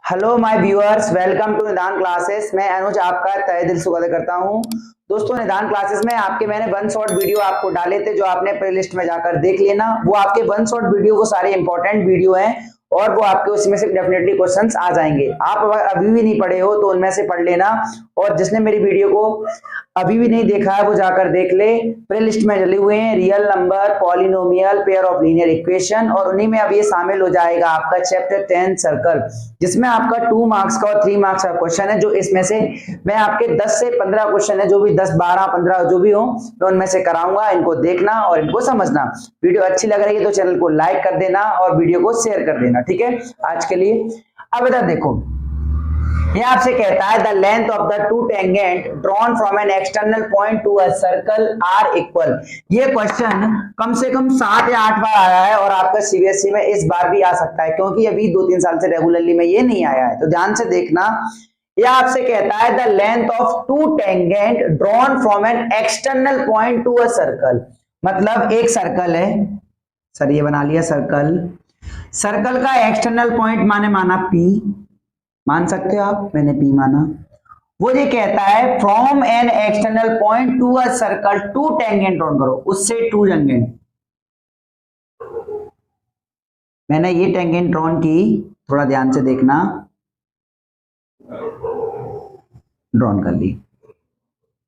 Hello my viewers, welcome to Nidan classes. मैं अनुज आपका तहे दिल से स्वागत करता हूं। दोस्तों, निदान क्लासेस में आपके मैंने वन शॉट वीडियो आपको डाले थे, जो आपने प्लेलिस्ट में जाकर देख लेना। वो आपके वन शॉट वीडियो वो सारे इंपॉर्टेंट वीडियो हैं और वो आपके उसमें से डेफिनेटली क्वेश्चंस आ जाएंगे। आप अगर अभी भी नहीं पढ़े हो तो उनमें से पढ़ लेना, और जिसने मेरी वीडियो को अभी भी नहीं देखा है वो जाकर देख ले। प्लेलिस्ट में डले हुए हैं real number, polynomial, pair of linear equation, और उन्हीं में अब ये शामिल हो जाएगा आपका चैप्टर 10 सर्कल, जिसमें आपका 2 मार्क्स का और 3 मार्क्स का क्वेश्चन है। जो इसमें से मैं आपके 10 से 15 क्वेश्चन है, जो भी 10, 12, 15 जो भी हो, मैं उनमें से कराऊंगा। इनको देखना और इनको समझना। वीडियो अच्छी लग रही है तो चैनल को लाइक कर देना और वीडियो को शेयर कर देना, ठीक है। आज के लिए अब इधर देखो, ये आपसे कहता है the length of the two tangent drawn from an external point to a circle are equal. ये क्वेश्चन कम से कम 7 या 8 बार आया है और आपका सीबीएसई में इस बार भी आ सकता है, क्योंकि अभी 2-3 साल से रेगुलरली में ये नहीं आया है। तो ध्यान से देखना, ये आपसे कहता है the length of two tangent drawn from an external point to a circle. मतलब एक सर्कल है सर, ये बना लिया सर्कल। सर्कल का एक्सटर्नल पॉइंट माना P, मान सकते हो आप, मैंने P माना। वो ये कहता है from an external point to a circle two tangent drawn करो, उससे 2 टेंजेंट। मैंने ये टेंजेंट ड्रॉन की, थोड़ा ध्यान से देखना, ड्रॉन कर ली।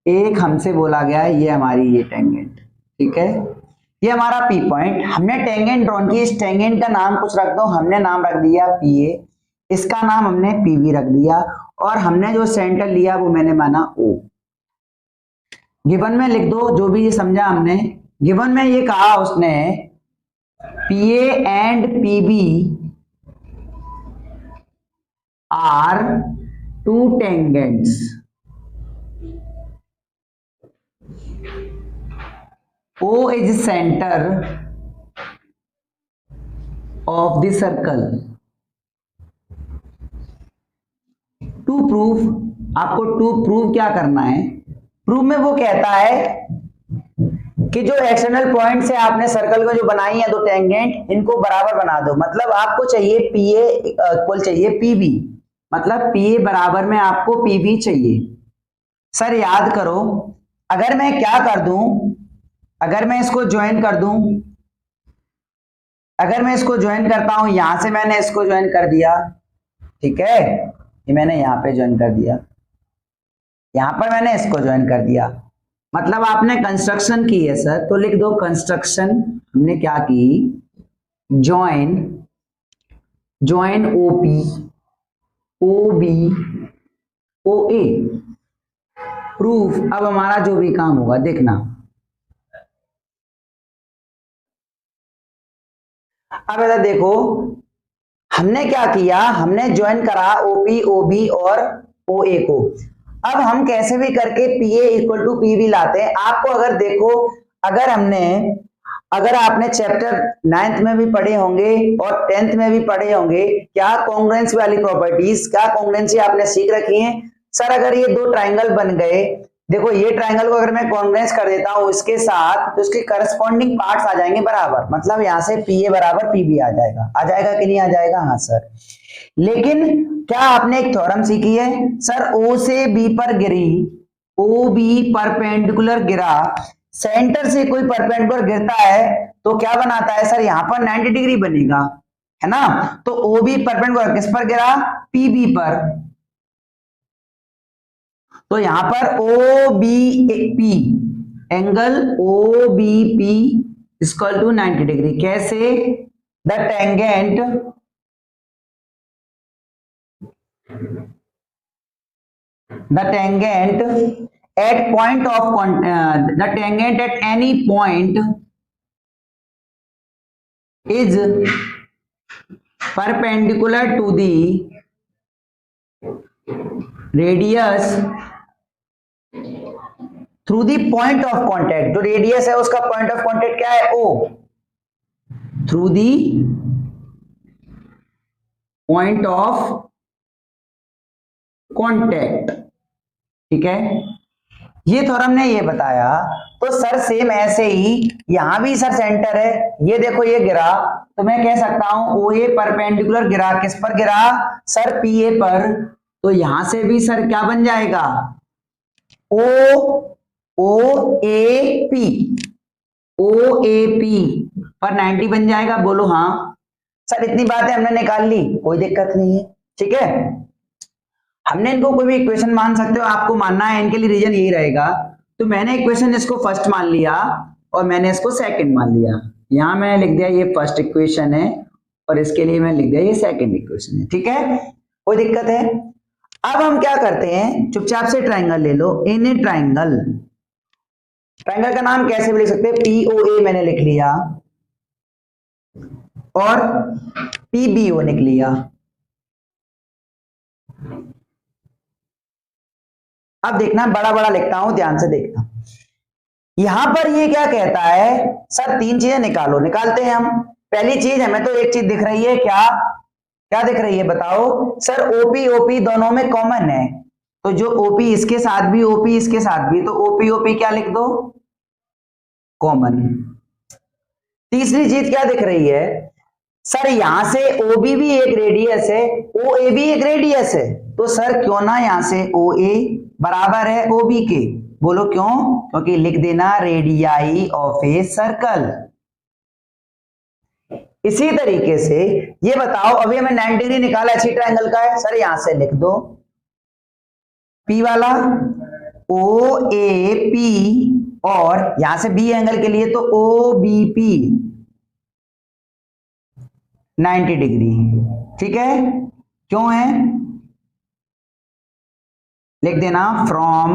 एक हमसे बोला गया है ये हमारी ये टेंजेंट, ठीक है। ये हमारा P पॉइंट, हमने टेंजेंट ड्रॉन की। इस टेंजेंट का नाम कुछ रख दो, हमने नाम रख दिया PA, इसका नाम हमने PB रख दिया, और हमने जो सेंटर लिया वो मैंने माना O। गिवन में लिख दो जो भी ये समझा हमने। गिवन में ये कहा उसने PA and PB are 2 tangents. O is center of the circle। To proof, आपको टू प्रूव क्या करना है। प्रूफ में वो कहता है कि जो एक्सटर्नल पॉइंट से आपने सर्कल को जो बनाई है 2 टेंजेंट, इनको बराबर बना दो। मतलब आपको चाहिए PA इक्वल चाहिए PB, मतलब PA बराबर में आपको PB चाहिए। सर याद करो, अगर मैं क्या कर दूं, अगर मैं इसको ज्वाइन कर दूं, अगर मैं इसको ज्वाइन करता हूं, यहां से मैंने इसको ज्वाइन कर दिया, ठीक है, ये मैंने यहां पे ज्वाइन कर दिया, यहां पर मैंने इसको ज्वाइन कर दिया, मतलब आपने कंस्ट्रक्शन की है सर। तो लिख दो कंस्ट्रक्शन, हमने क्या की, join OP OB OA। Proof, अब हमारा जो भी काम होगा देखना। अब इधर देखो, हमने क्या किया, हमने ज्वाइन करा OP OB और OA को। अब हम कैसे भी करके PA इक्वल टू PB लाते हैं। आपको अगर देखो, अगर आपने चैप्टर 9th में भी पढ़े होंगे और 10th में भी पढ़े होंगे, क्या कॉन्ग्रुएंसी वाली प्रॉपर्टीज, क्या कॉन्ग्रुएंसी आपने सीख रखी है। सर अगर ये 2 ट्राइंगल बन गए, देखो ये ट्राइंगल को अगर मैं कॉन्ग्रुएंस कर देता हूं इसके साथ, तो इसके करस्पॉन्डिंग पार्ट्स आ जाएंगे बराबर। मतलब यहां से PA बराबर PB आ जाएगा कि नहीं आ जाएगा। हाँ सर, लेकिन क्या आपने एक थ्योरम सीखी है सर, O से B पर गिरी, OB परपेंडिकुलर गिरा, सेंटर से कोई परपेंडिकुलर गिरता है तो क्या बनाता है सर, यहां पर 90 डिग्री बनेगा, है ना। तो OB परपेंडिकुलर किस पर गिरा, PB पर। तो यहां पर OBP angle OBP equal to 90 degree. कैसे, the tangent at point of the tangent at any point is perpendicular to the radius through the point of contact। जो रेडियस है उसका पॉइंट ऑफ कॉन्टेक्ट क्या है, O, through the point of contact, ठीक है। ये theorem ने ये बताया। तो सर सेम ऐसे ही यहां भी सर सेंटर है, ये देखो ये गिरा, तो मैं कह सकता हूं ओ ए परपेंडिकुलर गिरा किस पर गिरा सर पी ए पर, तो यहां से भी सर क्या बन जाएगा ओ ओ A P, O A P पर 90 बन जाएगा। बोलो हाँ सर, इतनी बातें हमने निकाल ली, कोई दिक्कत नहीं है, ठीक है। हमने इनको कोई भी इक्वेशन मान सकते हो, आपको मानना है, इनके लिए रीजन यही रहेगा। तो मैंने इक्वेशन इसको फर्स्ट मान लिया और मैंने इसको सेकंड मान लिया, यहां मैं लिख दिया ये फर्स्ट इक्वेशन है और इसके लिए मैं लिख दिया ये सेकंड इक्वेशन है, ठीक है, कोई दिक्कत है। अब हम क्या करते हैं, चुपचाप से ट्राइंगल ले लो। इन ए ट्राइंगल, ट्राइंगल का नाम कैसे भी लिख सकते हैं, पीओए मैंने लिख लिया और पीबीओ लिख लिया। अब देखना बड़ा बड़ा लिखता हूं, ध्यान से देखना। यहां पर ये क्या कहता है सर, तीन चीजें निकालो, निकालते हैं हम। पहली चीज हमें तो एक चीज दिख रही है, क्या क्या दिख रही है बताओ सर, ओपी ओपी दोनों में कॉमन है, तो जो ओपी इसके साथ भी ओपी इसके साथ भी, तो ओपी ओपी क्या लिख दो कॉमन। तीसरी चीज क्या दिख रही है सर, यहां से ओबी भी एक रेडियस है, ओ ए भी एक रेडियस है, तो सर क्यों ना यहां से ओ ए बराबर है ओबी के। बोलो क्यों, क्योंकि लिख देना रेडियाई ऑफ ए सर्कल। इसी तरीके से ये बताओ, अभी हमें 90 डिग्री निकाला अच्छी ट्रायंगल का है, सर यहां से लिख दो पी वाला ओ ए पी और यहां से बी एंगल के लिए तो ओ बी पी 90 डिग्री, ठीक है। क्यों है लिख देना फ्रॉम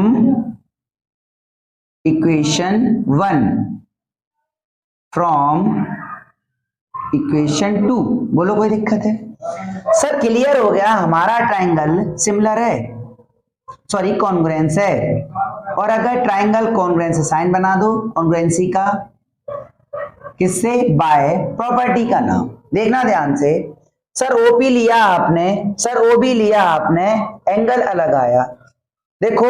इक्वेशन 1 फ्रॉम इक्वेशन 2। बोलो कोई दिक्कत है सर, क्लियर हो गया, हमारा ट्राइंगल सिमिलर है, सॉरी कॉन्ग्रुएंस है। और अगर ट्राइंगल कॉन्ग्रुएंस है, साइन बना दो कॉन्ग्रुएंसी का, किससे, बाय प्रॉपर्टी का नाम। देखना ध्यान से, सर ओपी लिया आपने, सर ओबी लिया आपने, एंगल अलग आया, देखो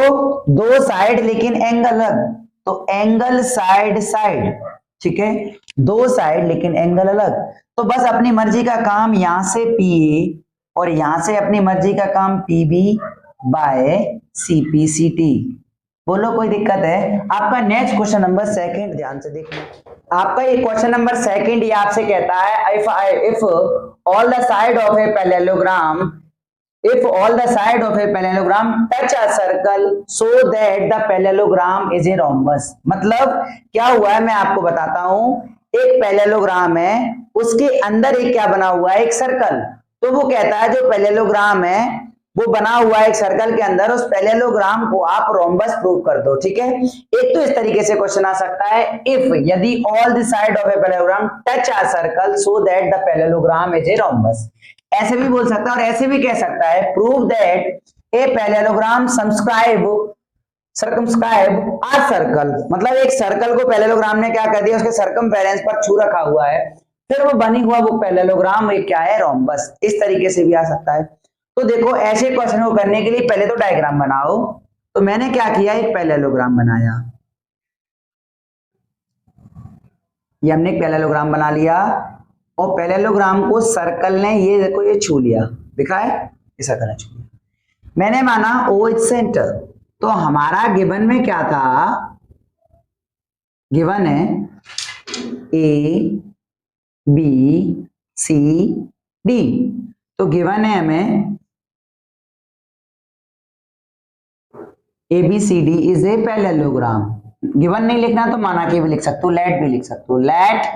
दो साइड लेकिन एंगल अलग, तो एंगल साइड साइड, ठीक है, दो साइड लेकिन एंगल अलग। तो बस अपनी मर्जी का काम यहां से पी ए और यहां से अपनी मर्जी का काम P B by C P C T. बोलो कोई दिक्कत है। आपका नेक्स्ट क्वेश्चन नंबर सेकंड, ध्यान से देखना। आपका ये क्वेश्चन नंबर सेकंड, ये आपसे कहता है if all the side of a parallelogram if all the side of a parallelogram touch a circle so that the parallelogram is a rhombus। मतलब क्या हुआ है मैं आपको बताता हूं, एक पैरेललोग्राम है, उसके अंदर एक क्या बना हुआ है, एक सर्कल। तो वो कहता है जो पैरेललोग्राम है वो बना हुआ है एक सर्कल के अंदर, उस पैरेललोग्राम को आप रोम्बस प्रूव कर दो, ठीक है। एक तो इस तरीके से क्वेश्चन आ सकता है, इफ यदि all the side of a parallelogram touch a circle so that the parallelogram is a rhombus. ऐसे भी बोल सकता है और ऐसे भी कह सकता है, prove that a parallelogram circumscribe a circle. मतलब एक सर्कल को पैरेललोग्राम ने क्या कर दिया, उसके सर्कमफेरेंस पर छू रखा हुआ है, फिर वो बनी हुआ वो पैरेललोग्राम एक क्या है, रोम्बस। इस तरीके से भी आ सकता है। तो देखो ऐसे क्वेश्चन को करने के लिए पहले तो डायग्राम बनाओ। तो मैंने क्या किया, एक पैरेललोग्राम बनाया, ये हमने एक पैरेललोग्राम बना लिया और पैरेललोग्राम को सर्कल ने ये देखो ये छू लिया, दिखा है, ये सर्कल ने छू लिया। मैंने माना ओ इज सेंटर। तो हमारा गिवन में क्या था, गिवन है ए बी सी डी। तो गिवन है हमें A B C D is a parallelogram. Given नहीं लिखना तो माना के भी लिख सकते हो, लेट भी लिख सकते हो, late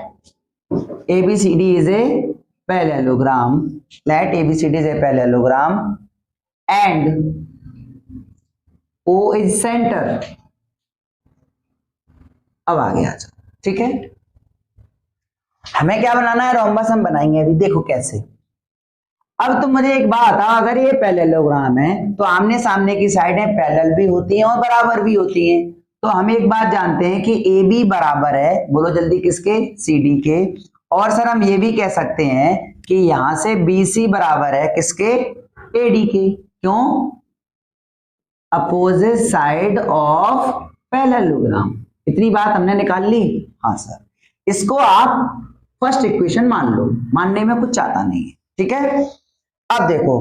ABCD is a parallelogram. Let ABCD is a parallelogram and O is center. अब आ गया, ठीक है। हमें क्या बनाना है, रोम्बस हम बनाएंगे अभी, देखो कैसे। अब तो मुझे एक बात, अगर ये पैरेललोग्राम है तो आमने सामने की साइडें पैरेलल भी होती हैं और बराबर भी होती हैं। तो हम एक बात जानते हैं कि AB बराबर है, बोलो जल्दी किसके, CD के। और सर हम ये भी कह सकते हैं कि यहां से BC बराबर है किसके, AD के। क्यों, अपोजिट साइड ऑफ पैरेललोग्राम। इतनी बात हमने निकाल ली। हाँ सर, इसको आप फर्स्ट इक्वेशन मान लो, मानने में कुछ चाहता नहीं है, ठीक है। अब देखो,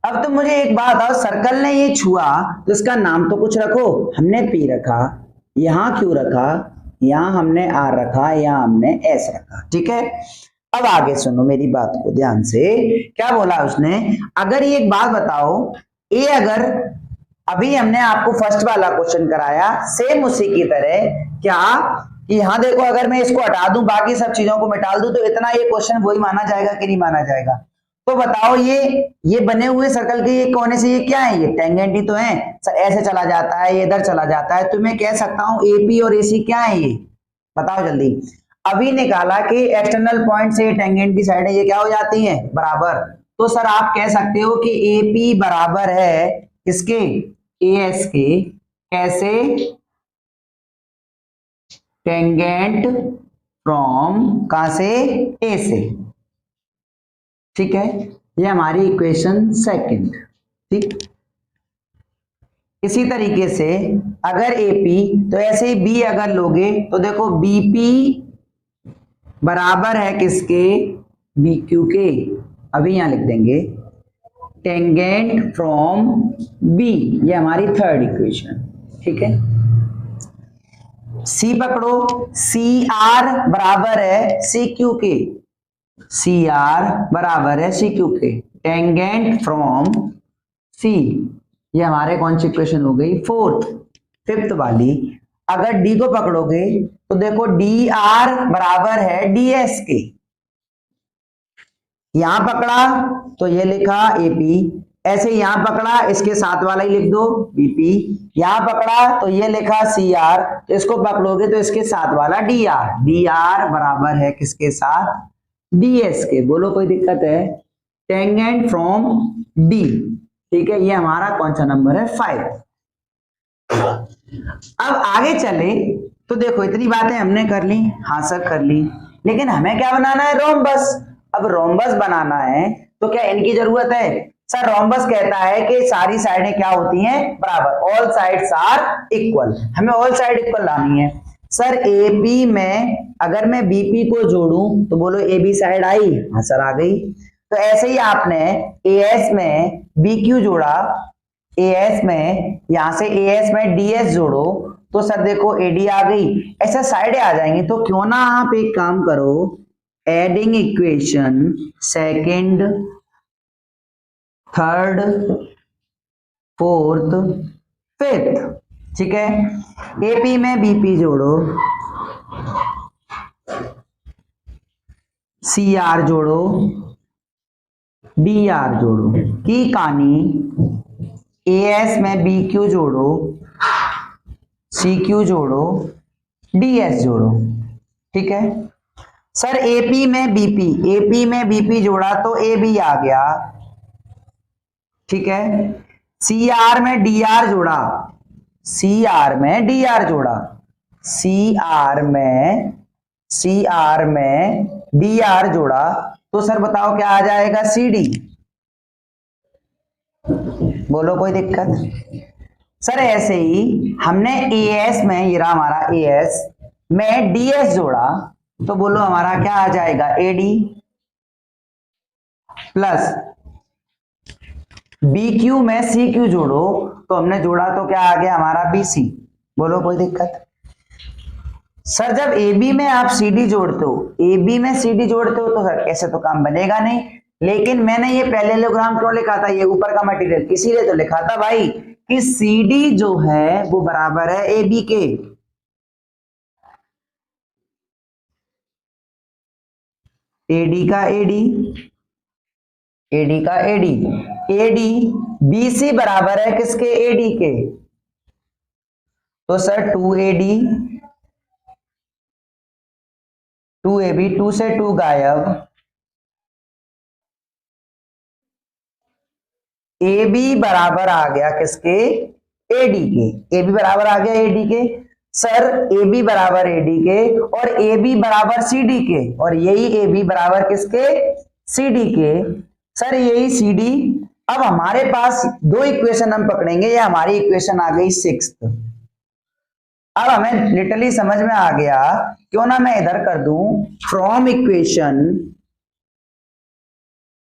अब तो मुझे एक बात बताओ, सर्कल ने ये छुआ तो इसका नाम तो कुछ रखो। हमने पी रखा, यहां क्यों रखा, यहां हमने आर रखा, यहां हमने एस रखा, ठीक है। अब आगे सुनो मेरी बात को ध्यान से, क्या बोला उसने, अगर ये एक बात बताओ, ए अगर, अभी हमने आपको फर्स्ट वाला क्वेश्चन कराया सेम उसी की तरह, क्या यहां देखो, अगर मैं इसको हटा दूं, बाकी सब चीजों को मिटा दूं, तो इतना ये क्वेश्चन वही माना जाएगा कि नहीं माना जाएगा। तो बताओ, ये बने हुए सर्कल के ये कोने से ये क्या है, ये टेंजेंट ही तो है सर, ऐसे चला जाता है, ये इधर चला जाता है, तो मैं कह सकता हूं एपी और एसी क्या है, ये बताओ जल्दी। अभी निकाला कि एक्सटर्नल पॉइंट से टेंजेंट की साइड है, ये क्या हो जाती है, बराबर। तो सर आप कह सकते हो कि एपी बराबर है किसके, एएस के, कैसे, टेंजेंट फ्रॉम कहां से, ए से, ठीक है। ये हमारी इक्वेशन सेकंड, ठीक। इसी तरीके से अगर एपी, तो ऐसे ही बी अगर लोगे तो देखो बीपी बराबर है किसके, बीक्यू के, अभी यहां लिख देंगे टेंजेंट फ्रॉम बी, ये हमारी थर्ड इक्वेशन, ठीक है। सी पकड़ो, सी आर बराबर है सी क्यू के, सी आर बराबर है सी क्यू के, टेंजेंट फ्रॉम सी, ये हमारे कौन सी इक्वेशन हो गई, फोर्थ। फिफ्थ वाली, अगर डी को पकड़ोगे तो देखो डी आर बराबर है डी एस के, यहां पकड़ा तो ये लिखा एपी, ऐसे यहां पकड़ा इसके साथ वाला ही लिख दो बीपी, यहां पकड़ा तो ये लिखा सी आर, तो इसको पकड़ोगे तो इसके साथ वाला डी आर, डी आर बराबर है किसके साथ, डीएस के। बोलो कोई दिक्कत है, टेंजेंट फ्रॉम डी, ठीक है। ये हमारा कौन सा नंबर है, 5। अब आगे चले तो देखो इतनी बातें हमने कर ली, हाँ सर कर ली, लेकिन हमें क्या बनाना है, रोम्बस। अब रोम्बस बनाना है तो क्या इनकी जरूरत है, सर रोम्बस कहता है कि सारी साइडें क्या होती हैं, बराबर, ऑल साइड्स आर इक्वल, हमें ऑल साइड इक्वल लानी है। सर ए बी में अगर मैं बीपी को जोड़ूं तो बोलो ए बी साइड आई, हाँ सर आ गई। तो ऐसे ही आपने एएस में बी क्यू जोड़ा, एएस में यहां से एएस में डीएस जोड़ो तो सर देखो एडी आ गई, ऐसे साइडें आ जाएंगी। तो क्यों ना आप एक काम करो, adding equation second, third, fourth, fifth, ठीक है। एपी में बीपी जोड़ो, सी आर जोड़ो, डी आर जोड़ो, की कहानी एएस में बी क्यू जोड़ो, सी क्यू जोड़ो, डीएस जोड़ो, ठीक है। सर एपी में बीपी जोड़ा तो ए बी आ गया, ठीक है। सी आर में डी आर जोड़ा, सी आर में डी आर जोड़ा, सी आर में डी आर जोड़ा तो सर बताओ क्या आ जाएगा, सी डी। बोलो कोई दिक्कत। सर ऐसे ही हमने एएस में, ये रहा हमारा एएस में डीएस जोड़ा तो बोलो हमारा क्या आ जाएगा, एडी, प्लस बीक्यू में सी क्यू जोड़ो तो हमने जोड़ा तो क्या आ गया हमारा बीसी। बोलो कोई दिक्कत। सर जब ए बी में आप सी डी जोड़ते हो, ए बी में सी डी जोड़ते हो तो सर ऐसे तो काम बनेगा नहीं, लेकिन मैंने ये पैरेललोग्राम क्यों लिखा था, ये ऊपर का मटेरियल इसीलिए तो लिखा था भाई कि सी डी जो है वो बराबर है ए बी के। एडी का एडी, एडी का एडी, एडी बीसी बराबर है किसके, एडी के। तो सर 2AD 2AB, 2 से 2 गायब, AB बराबर आ गया किसके, AD के। AB बराबर आ गया AD के। सर AB बराबर AD के और AB बराबर CD के, और यही AB बराबर किसके, CD के। सर यही CD। अब हमारे पास दो इक्वेशन हम पकड़ेंगे, ये हमारी इक्वेशन आ गई 6th। अब हमें लिटरली समझ में आ गया, क्यों ना मैं इधर कर दूं फ्रॉम इक्वेशन,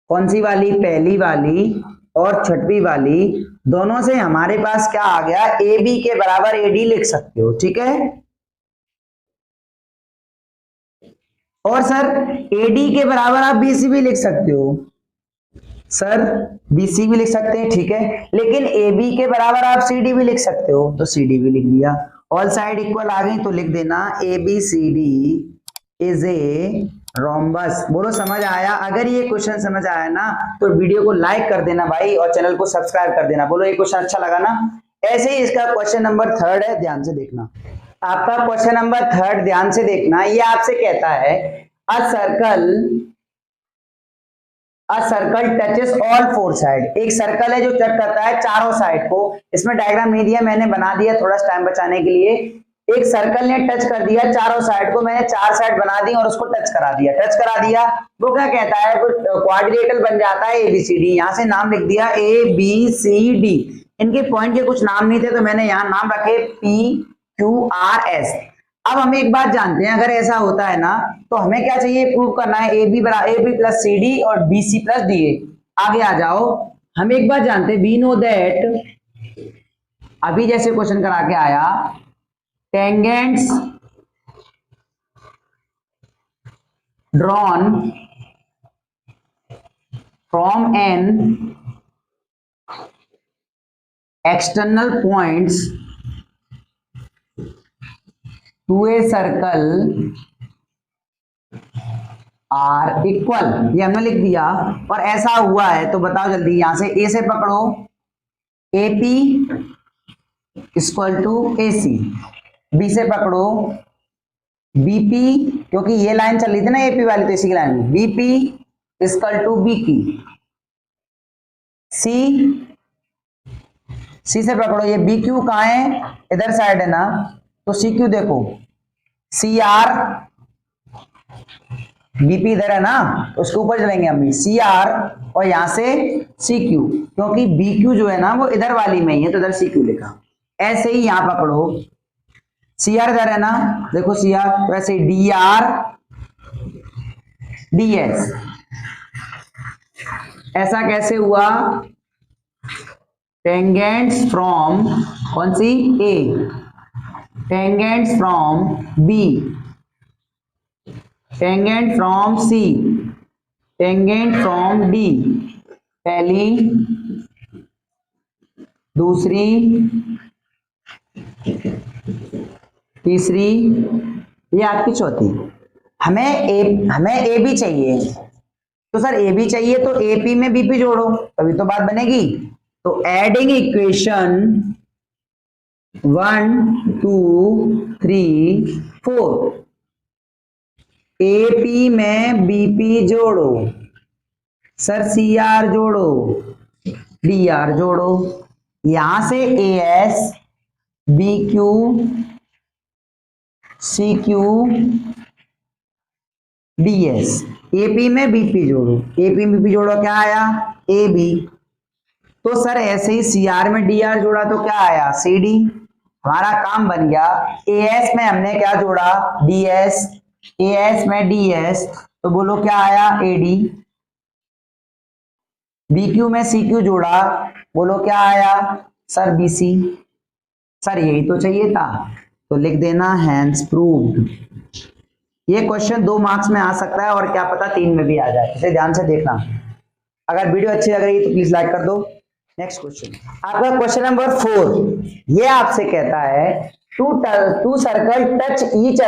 कौन सी वाली, पहली वाली और छठवीं वाली, दोनों से हमारे पास क्या आ गया, ए बी के बराबर ए डी लिख सकते हो, ठीक है। और सर ए डी के बराबर आप बी सी भी लिख सकते हो, सर बी सी भी लिख सकते हैं, ठीक है। लेकिन ए बी के बराबर आप सी डी भी लिख सकते हो, तो सी डी भी लिख दिया। ऑल साइड इक्वल आ गई तो लिख देना A B C D is a rhombus. बोलो समझ आया? अगर ये क्वेश्चन समझ आया ना तो वीडियो को लाइक कर देना भाई और चैनल को सब्सक्राइब कर देना। बोलो ये क्वेश्चन अच्छा लगा ना? ऐसे ही इसका क्वेश्चन नंबर 3 है, ध्यान से देखना। आपका क्वेश्चन नंबर 3 ध्यान से देखना। ये आपसे कहता है a circle touches all 4 side. एक सर्कल है जो टच करता है चारों साइड को। इसमें डायग्राम नहीं दिया, मैंने बना दिया थोड़ा टाइम बचाने के लिए। एक सर्कल ने टच कर दिया चारों साइड को, मैंने 4 साइड बना दी और उसको टच करा दिया। वो क्या कहता है, क्वाड्रिलेटरल बन जाता है एबीसीडी। यहाँ से नाम लिख दिया ए बी सी डी। इनके पॉइंट के कुछ नाम नहीं थे तो मैंने यहाँ नाम रखे पी क्यू आर एस। अब हम एक बात जानते हैं, अगर ऐसा होता है ना तो हमें क्या चाहिए, प्रूव करना है A B plus C D और B C plus D A. आगे आ जाओ। हम एक बात जानते हैं, वी नो दैट, अभी जैसे क्वेश्चन करा के आया, tangents drawn from an external points to a circle are equal, ये हमने लिख दिया। और ऐसा हुआ है तो बताओ जल्दी, यहां से ए से पकड़ो, A P equal to A C, B से पकड़ो बीपी, क्योंकि ये लाइन चल रही थी ना एपी वाली, तो इसी की लाइन में बीपी इक्वल टू बी की, सी से पकड़ो, ये बी क्यू कहाँ है, इधर साइड है ना, तो सी क्यू देखो, सी आर, बीपी इधर है ना तो उसके ऊपर चलेंगे हम, सी आर और यहां से सी क्यू, क्योंकि बी क्यू जो है ना वो इधर वाली में ही है तो इधर सी क्यू लिखा। ऐसे ही यहां पकड़ो, सी आर इधर है ना, देखो सी आर, वैसे डी आर डी एस। ऐसा कैसे हुआ, टेंजेंट्स फ्रॉम कौन सी, A, tangents from B, tangent from C, tangent from D, पहली, दूसरी, तीसरी, ये आपकी चौथी। हमें ए बी चाहिए, तो सर ए बी चाहिए तो ए पी में बीपी जोड़ो तभी तो बात बनेगी। तो एडिंग इक्वेशन 1 2 3 4, ए पी में बीपी जोड़ो, सर सी आर जोड़ो, डी आर जोड़ो, यहां से A S B Q C Q D S, AP में बीपी जोड़ो, एपी में बीपी जोड़ो, क्या आया, ए बी। तो सर ऐसे ही सी आर में डी आर जोड़ा तो क्या आया, सी डी। हमारा काम बन गया। ए एस में हमने क्या जोड़ा, डी एस, ए एस में डी एस, तो बोलो क्या आया, ए डी। बी क्यू में सी क्यू जोड़ा, बोलो क्या आया, सर बी सी। सर यही तो चाहिए था, तो लिख देना हैंस प्रूव्ड। ये क्वेश्चन 2 मार्क्स में आ सकता है और क्या पता 3 में भी आ जाए, इसे ध्यान से देखना। अगर वीडियो अच्छी लग रही है तो प्लीज लाइक कर दो। नेक्स्ट क्वेश्चन, आपका क्वेश्चन नंबर 4, ये आपसे कहता है to circle touch each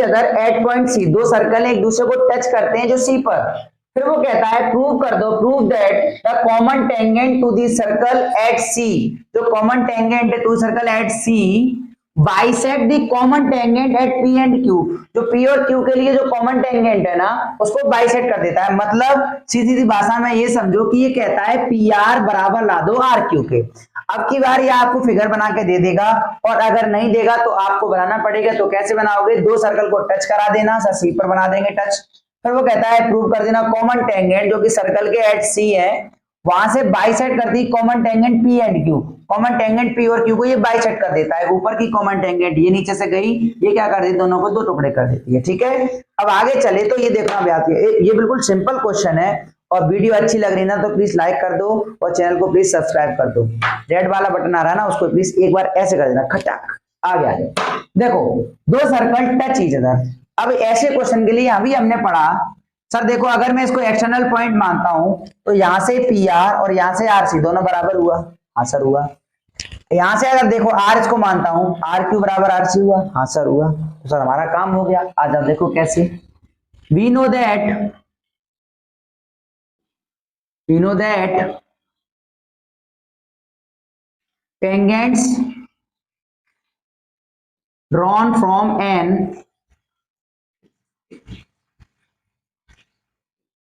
other at point C. 2 circle एक दूसरे को टच करते हैं जो सी पर। फिर वो कहता है प्रूव कर दो, prove that the common tangent to the circle at C, जो कॉमन टेंजेंट है to circle at C bisect the common tangent at P and Q. जो पी और क्यू के लिए जो कॉमन टेंजेंट है ना उसको बाइसेक्ट कर देता है। मतलब सीधी सी भाषा में ये समझो कि ये कहता है पी आर बराबर ला दो आर क्यू के। अब की बार ये आपको फिगर बना के दे देगा और अगर नहीं देगा तो आपको बनाना पड़ेगा। तो कैसे बनाओगे, 2 सर्कल को टच करा देना, सर सी पर बना देंगे टच। फिर वो कहता है प्रूव कर देना कॉमन टेंजेंट जो कि सर्कल के एट सी है वहां से बाइसेक्ट कर the common tangent P and Q. Common tangent P और क्यू को ये बाइसेक्ट कर देता है। ऊपर की कॉमन टेंजेंट ये नीचे से गई, ये क्या कर देती है, दोनों को दो टुकड़े कर देती है। ठीक है, अब आगे चले तो ये देखना भी आती है, ये बिल्कुल सिंपल क्वेश्चन है। और वीडियो अच्छी लग रही ना तो प्लीज लाइक कर दो और चैनल को प्लीज सब्सक्राइब कर दो। रेड वाला बटन आ रहा है ना, उसको प्लीज एक बार ऐसे कर देना, खटाक आगे आ जाए। देखो दो सर्कल टच ईच अदर। अब ऐसे क्वेश्चन के लिए अभी हमने पढ़ा, सर देखो अगर मैं इसको एक्सटर्नल पॉइंट मानता हूं तो यहां से पी आर और यहां से आर सी दोनों बराबर हुआ। हाँ सर हुआ। यहां से अगर देखो आर इसको मानता हूं, आर क्यू बराबर आर सी हुआ। हाँ सर हुआ। तो सर हमारा काम हो गया। आज आप देखो कैसे। We know that tangents drawn from an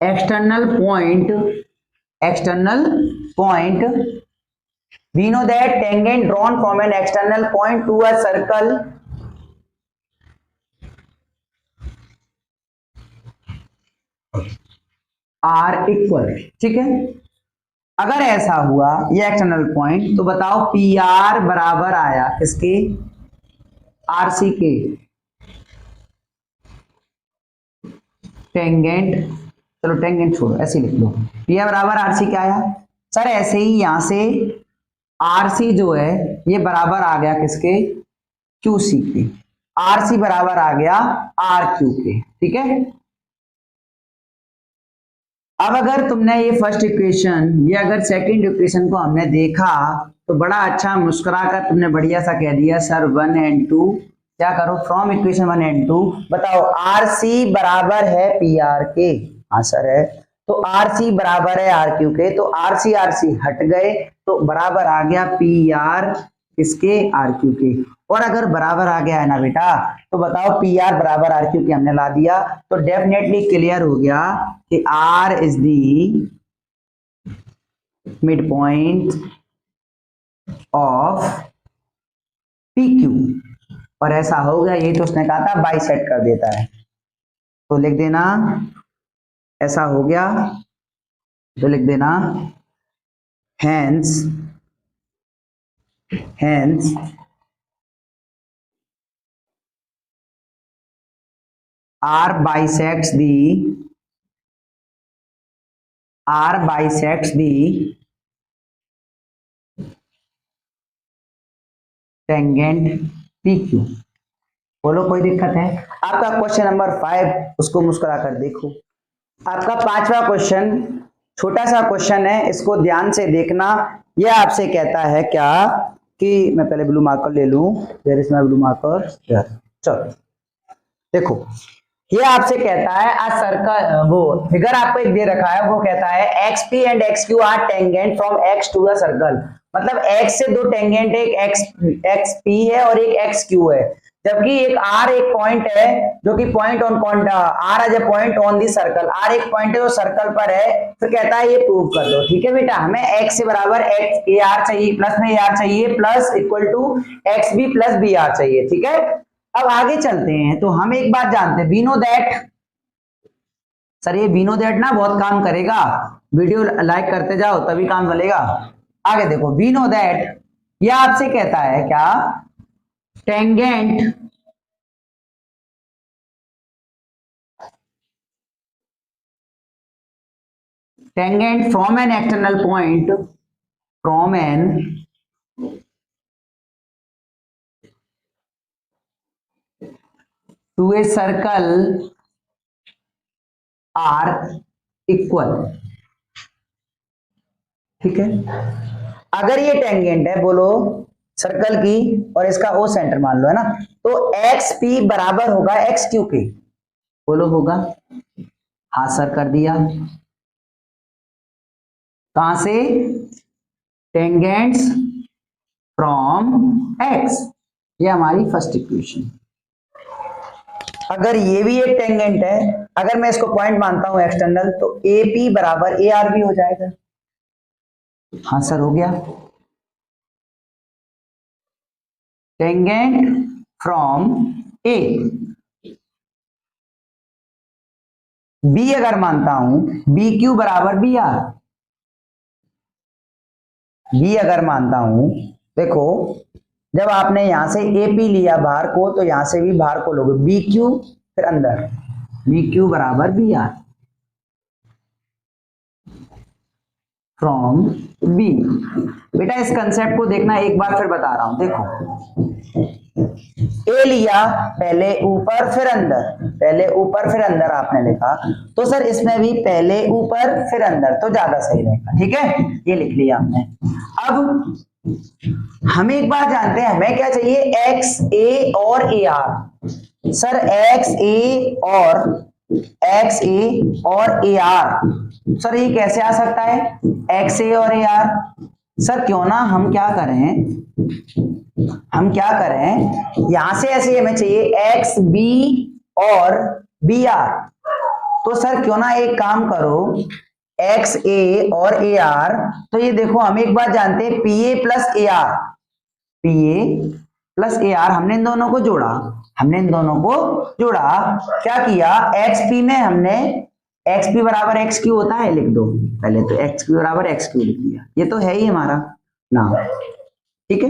external point, we know that tangent drawn from an external point to a circle are equal। ठीक है, अगर ऐसा हुआ ये एक्सटर्नल पॉइंट, तो बताओ पी आर बराबर आया किसके, आर सी के। टेंजेंट, चलो टेंजेंट छोड़ो ऐसे लिख लो, पी आर बराबर आर सी क्या आया सर, ऐसे ही यहां से आर सी जो है ये बराबर आ गया किसके, क्यू सी के। आर सी बराबर आ गया आर क्यू के। ठीक है, अब अगर तुमने ये फर्स्ट इक्वेशन, ये अगर सेकंड इक्वेशन को हमने देखा तो बड़ा अच्छा मुस्कुरा कर तुमने बढ़िया सा कह दिया सर 1 and 2 क्या करो, फ्रॉम इक्वेशन 1 and 2 बताओ आर सी बराबर है पी आर के। हाँ सर है। तो आर सी बराबर है आर क्यू के, तो आर सी हट गए तो बराबर आ गया पी आर किसके, आर क्यू के। और अगर बराबर आ गया है ना बेटा, तो बताओ पी आर बराबर आर क्यू के हमने ला दिया, तो डेफिनेटली क्लियर हो गया कि R is the mid point of P Q. और ऐसा हो गया, ये तो उसने कहा था बाइसेक्ट कर देता है, तो लिख देना ऐसा हो गया, तो लिख देना hence R bisects the tangent PQ। बोलो कोई दिक्कत है? आपका क्वेश्चन नंबर 5 उसको मुस्कुरा कर देखो। आपका 5वां क्वेश्चन छोटा सा क्वेश्चन है, इसको ध्यान से देखना। यह आपसे कहता है क्या कि मैं पहले ब्लू मार्कर ले लूं, where is my blue marker, चलो देखो, ये आपसे कहता है आ सर्कल, वो फिगर आपको एक दे रखा है, वो कहता है X P and X Q are tangent from X to a circle. मतलब एक्स से दो टेंजेंट, एक एक्स पी है और एक एक्स क्यू है, जबकि एक आर एक पॉइंट है जो कि point on R as a point on the circle. R एक पॉइंट है जो सर्कल पर है, फिर कहता है ये प्रूव कर दो। ठीक है बेटा, हमें एक्स से बराबर एक्स ए आर चाहिए, प्लस में ए आर चाहिए, plus equal to X B plus B R चाहिए। ठीक है, अब आगे चलते हैं। तो हम एक बात जानते हैं, वी नो दैट, सर ये वी नो दैट ना बहुत काम करेगा, वीडियो लाइक करते जाओ तभी काम चलेगा। आगे देखो, वी नो दैट, ये आपसे कहता है क्या, tangent from an external point, from an to a circle are equal. ठीक है, अगर ये टेंजेंट है बोलो सर्कल की और इसका ओ सेंटर मान लो है ना, तो एक्स पी बराबर होगा एक्स क्यू के। बोलो होगा? हाँ सर कर दिया। कहां से? टेंजेंट्स फ्रॉम एक्स, ये हमारी फर्स्ट इक्वेशन। अगर ये भी एक टेंजेंट है, अगर मैं इसको पॉइंट मानता हूं एक्सटर्नल, तो ए पी बराबर ए आर भी हो जाएगा। हाँ सर हो गया। टेंजेंट फ्रॉम ए, बी अगर मानता हूं, बी क्यू बराबर बी आर, बी अगर मानता हूं, देखो जब आपने यहां से ए पी लिया बाहर को, तो यहां से भी बाहर को लोगे बी क्यू, फिर अंदर बी क्यू बराबर बी आर फ्रॉम बी। बेटा इस कंसेप्ट को देखना, एक बार फिर बता रहा हूं, देखो ए लिया पहले ऊपर फिर अंदर, पहले ऊपर फिर अंदर आपने लिखा, तो सर इसमें भी पहले ऊपर फिर अंदर तो ज्यादा सही रहेगा। ठीक है, ये लिख लिया हमने। अब हम एक बात जानते हैं, हमें क्या चाहिए, एक्स ए और ए आर। सर एक्स ए और ए आर, सर ये कैसे आ सकता है, एक्स ए और ए आर। सर क्यों ना हम क्या करें, यहां से ऐसे हमें चाहिए एक्स बी और बी आर। तो सर क्यों ना एक काम करो, एक्स ए और ए आर, तो ये देखो हम एक बात जानते हैं, P A plus A R, हमने इन दोनों को जोड़ा, क्या किया, एक्स पी में हमने एक्स पी बराबर एक्स क्यू होता है, लिख दो पहले, तो एक्स पी बराबर एक्स क्यू लिख दिया, ये तो है ही हमारा नाम। ठीक है,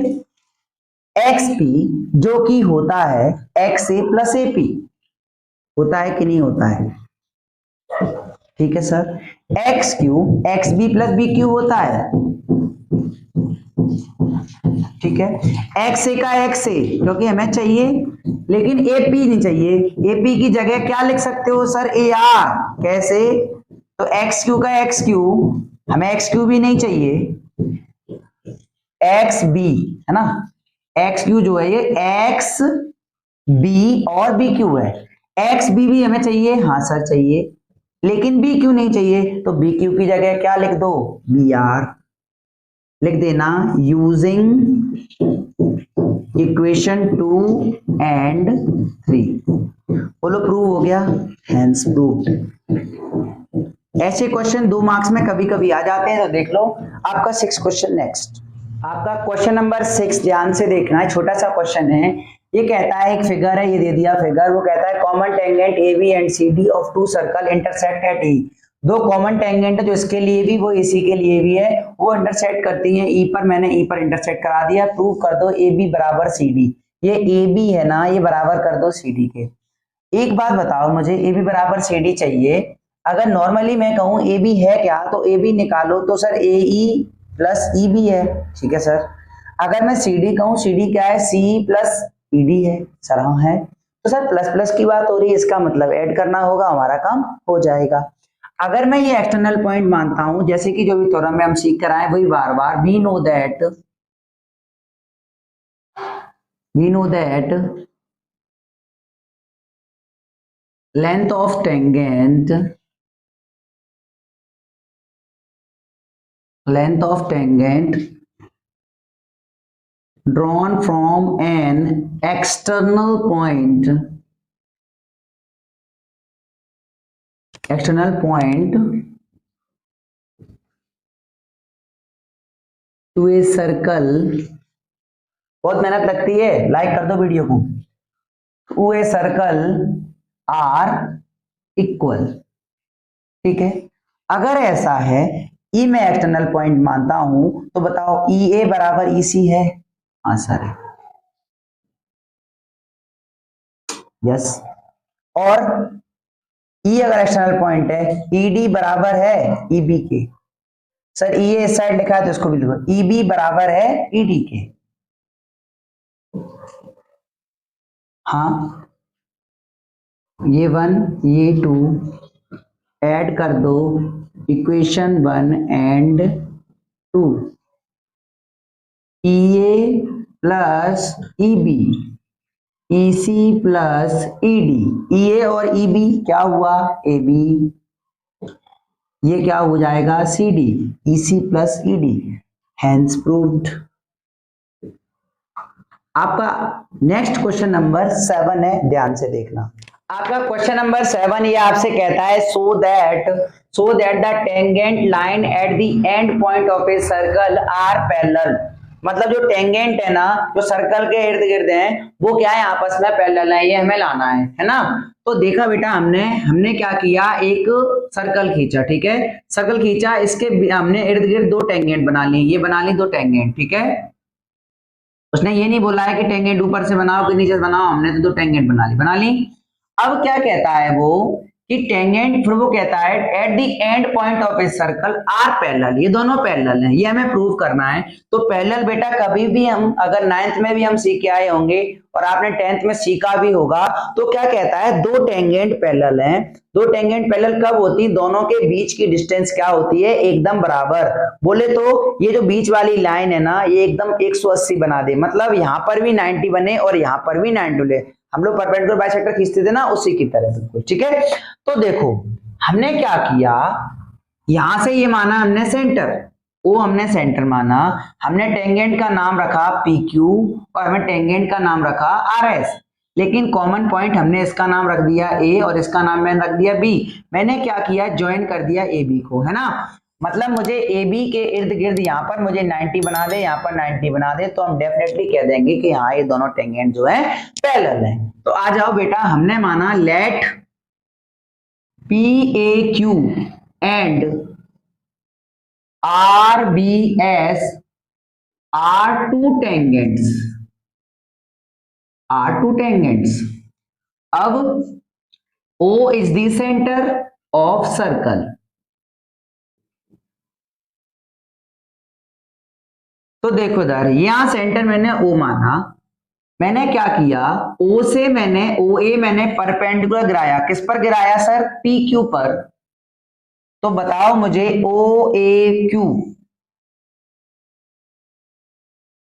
एक्स पी जो कि होता है X A plus A P, होता है कि नहीं होता है। ठीक है sir, X Q X B plus B Q होता है। ठीक है, एक्स ए का एक्स ए क्योंकि हमें चाहिए, लेकिन ए पी नहीं चाहिए, ए पी की जगह क्या लिख सकते हो सर, ए आर। कैसे, तो एक्स क्यू का एक्स क्यू, हमें एक्स क्यू भी नहीं चाहिए, एक्स बी है ना, एक्स क्यू जो है ये एक्स बी और बी क्यू है, एक्स बी भी हमें चाहिए, हाँ सर चाहिए, लेकिन बी क्यू नहीं चाहिए, तो बी क्यू की जगह क्या लिख दो, बी आर लिख देना, यूजिंग इक्वेशन 2 एंड 3। बोलो प्रूव हो गया, हेंस प्रूव्ड। ऐसे क्वेश्चन 2 मार्क्स में कभी कभी आ जाते हैं, तो देख लो आपका 6 क्वेश्चन नेक्स्ट। आपका क्वेश्चन नंबर 6 ध्यान से देखना है, छोटा सा क्वेश्चन है। ये कहता है, एक फिगर है, ये दे दिया फिगर, वो कहता है common tangent A B and C D of two circle intersect at E. दो कॉमन टेंजेंट है जो इसके लिए भी वो इसी के लिए भी है, वो इंटरसेक्ट करती हैं ई पर, मैंने ई पर इंटरसेक्ट करा दिया। प्रूव कर दो ए बी बराबर सी डी। ये ए बी है ना, ये बराबर कर दो सी डी के। एक बात बताओ मुझे, ए बी बराबर सी डी चाहिए, अगर नॉर्मली मैं कहूँ ए बी है क्या, तो ए बी निकालो, तो सर ए ई प्लस ई बी है। ठीक है सर, अगर मैं सी डी कहूँ, सी डी क्या है, सी प्लस ई डी है सर, हाँ है, तो सर प्लस प्लस की बात हो रही है, इसका मतलब ऐड करना होगा, हमारा काम हो जाएगा। अगर मैं ये एक्सटर्नल पॉइंट मानता हूं, जैसे कि जो भी थ्योरम में हम सीख कर आए वही बार बार, we know that length of tangent drawn from an external point to a circle, बहुत मेहनत लगती है, लाइक कर दो वीडियो को, to a circle are equal. ठीक है, अगर ऐसा है, ई में एक्सटर्नल पॉइंट मानता हूं, तो बताओ ई ए बराबर ई सी है, आंसर है यस। और ई अगर एक्सटर्नल पॉइंट है, ई डी बराबर है ई बी के, सर ई ए इस साइड लिखा है तो इसको भी लिखो, ई बी बराबर है ई डी के। हाँ, ये 1 ये 2 ऐड कर दो, equation 1 and 2, E A plus E B, E C plus E D, E A और ई बी क्या हुआ, ए बी, ये क्या हो जाएगा, C D, E C plus E D, hence proved. आपका नेक्स्ट क्वेश्चन नंबर 7 है, ध्यान से देखना। आपका क्वेश्चन नंबर 7 ये आपसे कहता है, so that the tangent line at the end point of a circle are parallel. मतलब जो टेंजेंट है ना, जो सर्कल के इर्द गिर्द है, वो क्या है, आपस में पैरेलल है, ये हमें लाना है ना। तो देखा बेटा हमने हमने क्या किया, एक सर्कल खींचा, ठीक है, सर्कल खींचा, इसके हमने इर्द गिर्द दो टेंजेंट बना ली, ये बना ली दो टेंजेंट, ठीक है। उसने ये नहीं बोला है कि टेंजेंट ऊपर से बनाओ कि नीचे से बनाओ, हमने तो दो टेंजेंट बना ली। अब क्या कहता है वो कि टेंजेंट, फिर वो कहता है at the end point of a circle are parallel, ये दोनों पैरेलल हैं, ये हमें प्रूव करना है। तो पैरेलल बेटा कभी भी हम अगर 9th में भी हम सीख के आए होंगे और आपने 10th में सीखा भी होगा, तो क्या कहता है, दो टेंजेंट पैरेलल हैं। दो टेंजेंट पैरेलल कब होती, दोनों के बीच की डिस्टेंस क्या होती है, एकदम बराबर। बोले तो ये जो बीच वाली लाइन है ना, ये एकदम 180 बना दे, मतलब यहाँ पर भी 90 बने और यहाँ पर भी 90 बने। हम लोग परपेंडिकुलर बाइसेक्टर खींचते थे ना, उसी की तरह बिल्कुल, ठीक है। तो देखो हमने क्या किया, यहां से ये माना हमने सेंटर, वो हमने सेंटर माना, हमने टेंजेंट का नाम रखा PQ और हमने टेंजेंट का नाम रखा RS, लेकिन कॉमन पॉइंट हमने इसका नाम रख दिया A और इसका नाम मैंने रख दिया B। मैंने क्या किया, ज्वाइन कर दिया AB को, है ना। मतलब मुझे AB के इर्द गिर्द यहाँ पर मुझे 90 बना दे, यहाँ पर 90 बना दे, तो हम डेफिनेटली कह देंगे कि हाँ ये दोनों टेंजेंट जो है पैरेलल हैं। तो आ जाओ बेटा, हमने माना let PAQ and RBS are two tangents, अब O is the center of circle। तो देखो इधर यहां सेंटर मैंने O माना, मैंने क्या किया, O से मैंने OA मैंने परपेंडिकुलर गिराया, किस पर गिराया सर, PQ पर। तो बताओ मुझे OAQ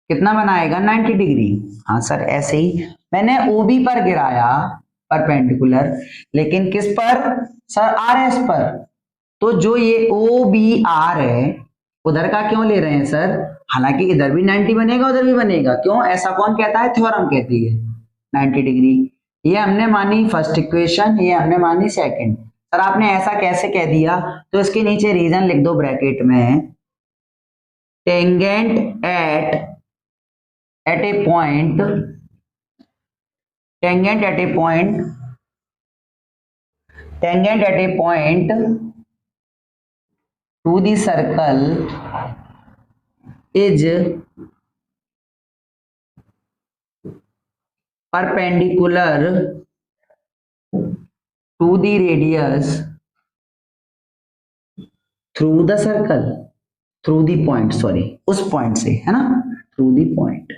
कितना बनाएगा, 90 डिग्री। हाँ सर, ऐसे ही मैंने OB पर गिराया परपेंडिकुलर, लेकिन किस पर सर, RS पर। तो जो ये OBR है उधर का क्यों ले रहे हैं सर, हालांकि इधर भी 90 बनेगा उधर भी बनेगा, क्यों, ऐसा कौन कहता है, थ्योरम कहती है 90 डिग्री। ये हमने मानी फर्स्ट इक्वेशन, ये हमने मानी सेकंड। सर आपने ऐसा कैसे कह दिया, तो इसके नीचे रीजन लिख दो ब्रैकेट में, tangent at a point, tangent at a point to the circle is perpendicular to the radius through the circle, through the point, sorry उस पॉइंट से, है ना, through the point।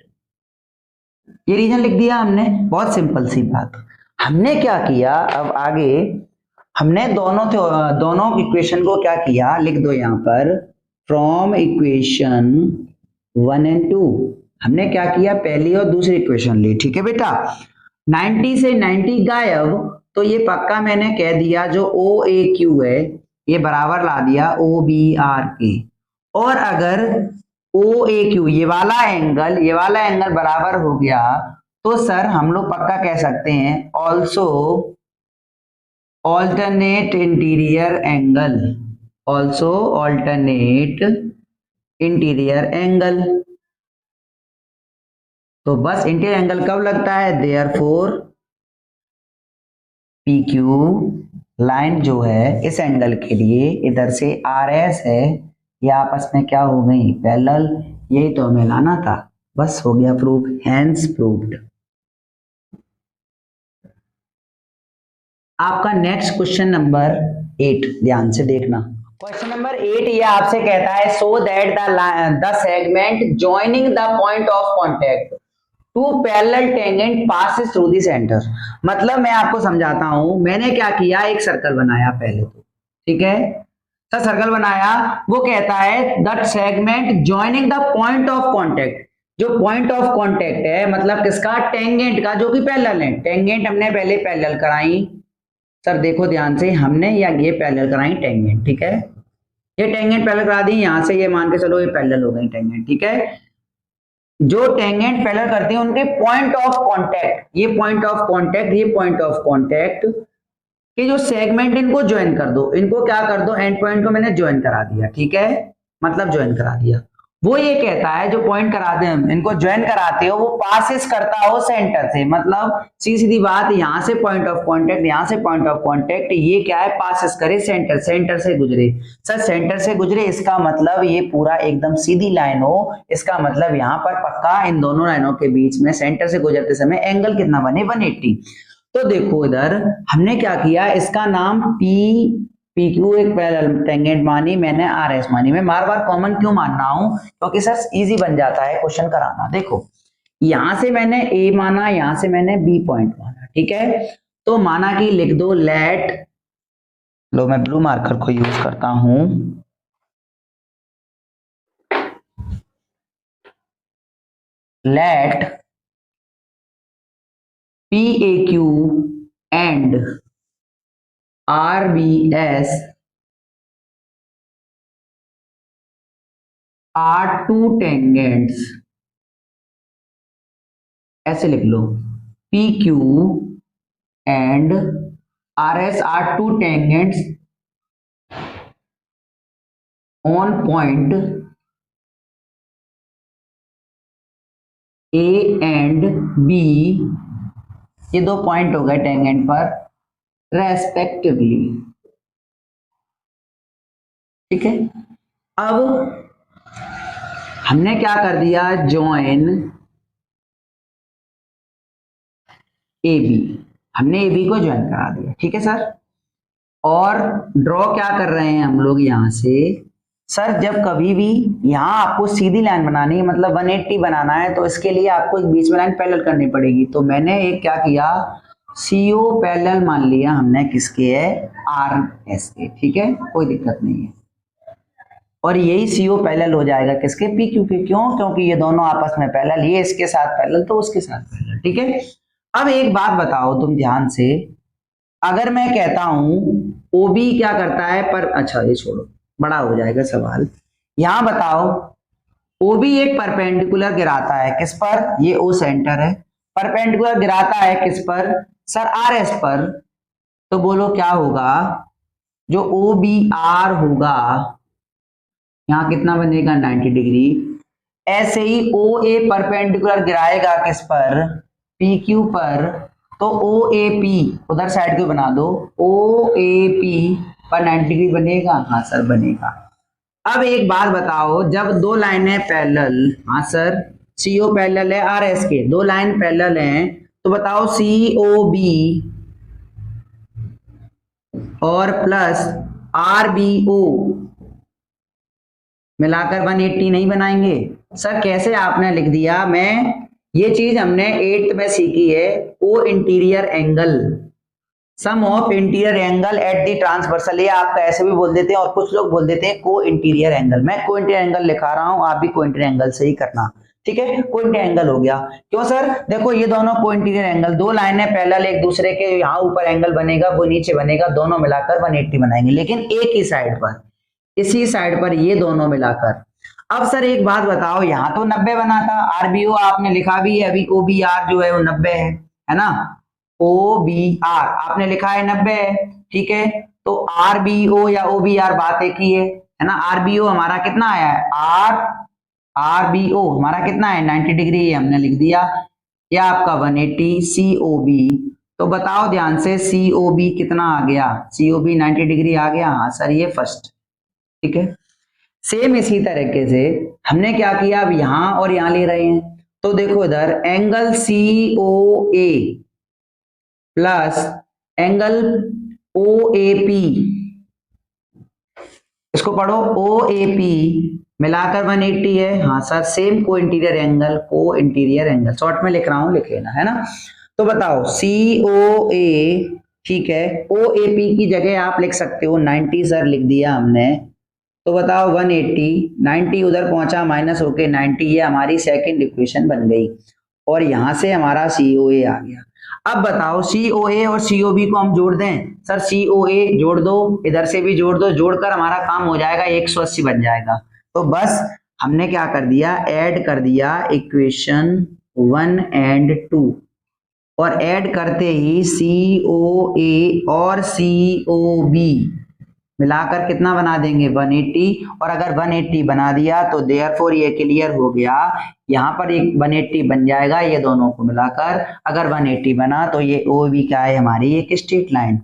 ये रीजन लिख दिया हमने, बहुत सिंपल सी बात। हमने क्या किया, अब आगे हमने दोनों इक्वेशन को क्या किया, लिख दो यहाँ पर, फ्रॉम इक्वेशन 1 and 2 हमने क्या किया, पहली और दूसरी इक्वेशन ली, ठीक है बेटा। 90 से 90 गायब, तो ये पक्का मैंने कह दिया जो OAQ है ये बराबर ला दिया OBR के, और अगर OAQ ये वाला एंगल बराबर हो गया, तो सर हम लोग पक्का कह सकते हैं ऑल्सो ऑल्टरनेट इंटीरियर एंगल, तो बस इंटीरियर एंगल कब लगता है, देयरफॉर PQ लाइन जो है इस एंगल के लिए इधर से RS है, ये आपस में क्या हो गई, पैरेलल। यही तो हमें लाना था, बस हो गया प्रूफ, हेंस प्रूव्ड। आपका नेक्स्ट क्वेश्चन नंबर 8 ध्यान से देखना। क्वेश्चन नंबर 8 ये आपसे कहता है, so that the segment joining the point of contact two parallel tangent passes through the centre. मतलब मैं आपको समझाता हूं, मैंने क्या किया, एक सर्कल बनाया पहले तो, ठीक है सर, सर्कल बनाया, वो कहता है that segment joining the point of contact, जो पॉइंट ऑफ कांटेक्ट है मतलब किसका, टेंजेंट का, जो कि पैरेलल है। टेंजेंट हमने पहले पैरेलल कराई, सर देखो ध्यान से, हमने या ये पैरेलल कराई टेंजेंट, ठीक है, ये टेंजेंट पैरेलल करा दी, यहां से ये मान के चलो ये पैरेलल हो गई टेंजेंट, ठीक है। जो टेंजेंट पैरेलल करते हैं उनके पॉइंट ऑफ कांटेक्ट, ये पॉइंट ऑफ कांटेक्ट, ये पॉइंट ऑफ कांटेक्ट कि जो सेगमेंट, इनको ज्वाइन कर दो, इनको क्या कर दो, एंड पॉइंट को मैंने ज्वाइन करा दिया, ठीक है, मतलब ज्वाइन करा दिया। वो ये कहता है जो पॉइंट कराते हैं इनको ज्वाइन कराते हो वो पासिस करता हो सेंटर से, मतलब सीधी बात, यहां से पॉइंट ऑफ कांटेक्ट, यहां से पॉइंट ऑफ कांटेक्ट, ये क्या है, पासिस करे सेंटर, सेंटर से गुजरे। सर सेंटर से गुजरे इसका मतलब ये पूरा एकदम सीधी लाइन हो, इसका मतलब यहाँ पर पक्का इन दोनों लाइनों के बीच में सेंटर से गुजरते समय एंगल कितना बने, 180। तो देखो इधर हमने क्या किया, इसका नाम पी क्यू एक पैरेलल टेंजेंट मानी मैंने, आर एस मानी। मैं बार बार कॉमन क्यों मान रहा हूं, क्योंकि सर इजी बन जाता है क्वेश्चन कराना। देखो यहां से मैंने ए माना, यहां से मैंने बी पॉइंट माना, ठीक है। तो माना कि लिख दो लेट, लो मैं ब्लू मार्कर को यूज करता हूं, let P A Q and RBS are two tangents, ऐसे लिख लो, PQ and RS are two tangents on point A and B, ये दो पॉइंट हो गए टेंजेंट पर रेस्पेक्टिवली, ठीक है। अब हमने क्या कर दिया, जॉइन ए बी, हमने ए बी को ज्वाइन करा दिया, ठीक है सर। और ड्रॉ क्या कर रहे हैं हम लोग यहां से, सर जब कभी भी यहां आपको सीधी लाइन बनानी है, मतलब 180 बनाना है, तो इसके लिए आपको एक बीच में लाइन पैरेलल करनी पड़ेगी। तो मैंने एक क्या किया, CO पैरेलल मान लिया हमने, किसके है, RS के, ठीक है, कोई दिक्कत नहीं है। और यही CO पैरेलल हो जाएगा किसके, PQ के, क्यों, क्योंकि ये दोनों आपस में पैरेलल, ये इसके साथ पैरेलल तो उसके साथ पैरेलल, ठीक है। अब एक बात बताओ तुम ध्यान से, अगर मैं कहता हूं OB क्या करता है पर, अच्छा ये छोड़ो बड़ा हो जाएगा सवाल, यहां बताओ OB एक परपेंडिकुलर गिराता है किस पर, ये O सेंटर है, परपेंडिकुलर गिराता है किस पर, सर RS पर। तो बोलो क्या होगा, जो OBR होगा यहां कितना बनेगा, 90 डिग्री। ऐसे ही OA परपेंडिकुलर गिराएगा किस पर, PQ पर, तो OAP उधर साइड को बना दो, OAP पर 90 डिग्री बनेगा, हाँ सर बनेगा। अब एक बात बताओ, जब दो लाइनें पैरेलल, हाँ सर CO पैरेलल है RS के, दो लाइन पैरेलल हैं, तो बताओ COB और प्लस RBO मिलाकर 180 नहीं बनाएंगे। सर कैसे आपने लिख दिया, मैं ये चीज हमने 8th में सीखी है, को interior angle, sum of interior angle at the transversal, ये आपका ऐसे भी बोल देते हैं और कुछ लोग बोल देते हैं को इंटीरियर एंगल। मैं को इंटीरियर एंगल लिखा रहा हूं, आप भी को इंटीरियर एंगल से ही करना, ठीक है। को इंटीरियर एंगल हो गया, क्यों सर, देखो ये दोनों को इंटीरियर एंगल, दो लाइनें पैरेलल एक दूसरे के, यहाँ ऊपर एंगल बनेगा वो नीचे बनेगा, दोनों मिलाकर 180 बनाएंगे, लेकिन एक ही साइड पर, इसी साइड पर ये दोनों मिलाकर। अब सर एक बात बताओ, यहाँ तो 90 बना था, RBO आपने लिखा भी है, अभी OBR जो है वो 90 है ना, OBR आपने लिखा है 90 है, ठीक है। तो RBO या OBR बात एक ही है ना। RBO हमारा कितना आया है, RBO हमारा कितना है, 90 डिग्री, हमने लिख दिया, या आपका 180 COB। तो बताओ ध्यान से, COB कितना आ गया, COB 90 डिग्री आ गया, हाँ सर ये फर्स्ट, ठीक है। सेम इसी तरीके से हमने क्या किया, अब यहां और यहां ले रहे हैं, तो देखो इधर angle COA plus angle OAP, इसको पढ़ो, OAP मिलाकर 180 है, हाँ सर सेम को इंटीरियर एंगल, को इंटीरियर एंगल शॉर्ट में लिख रहा हूं, लिख लेना है ना। तो बताओ COA, ठीक है, OAP की जगह आप लिख सकते हो 90, सर लिख दिया हमने। तो बताओ 180, 90 उधर पहुंचा माइनस होके 90, ये हमारी सेकंड इक्वेशन बन गई, और यहां से हमारा COA आ गया। अब बताओ COA और COB को हम जोड़ दें, सर COA जोड़ दो, इधर से भी जोड़ दो, जोड़कर हमारा काम हो जाएगा, 180 बन जाएगा। तो बस हमने क्या कर दिया, ऐड कर दिया इक्वेशन 1 and 2, और ऐड करते ही COA और COB मिलाकर कितना बना देंगे 180, और अगर 180 बना दिया तो देयरफॉर ये क्लियर हो गया, यहाँ पर एक 180 बन जाएगा ये दोनों को मिलाकर। अगर 180 बना तो ये OB क्या है हमारी एक स्ट्रेट लाइन,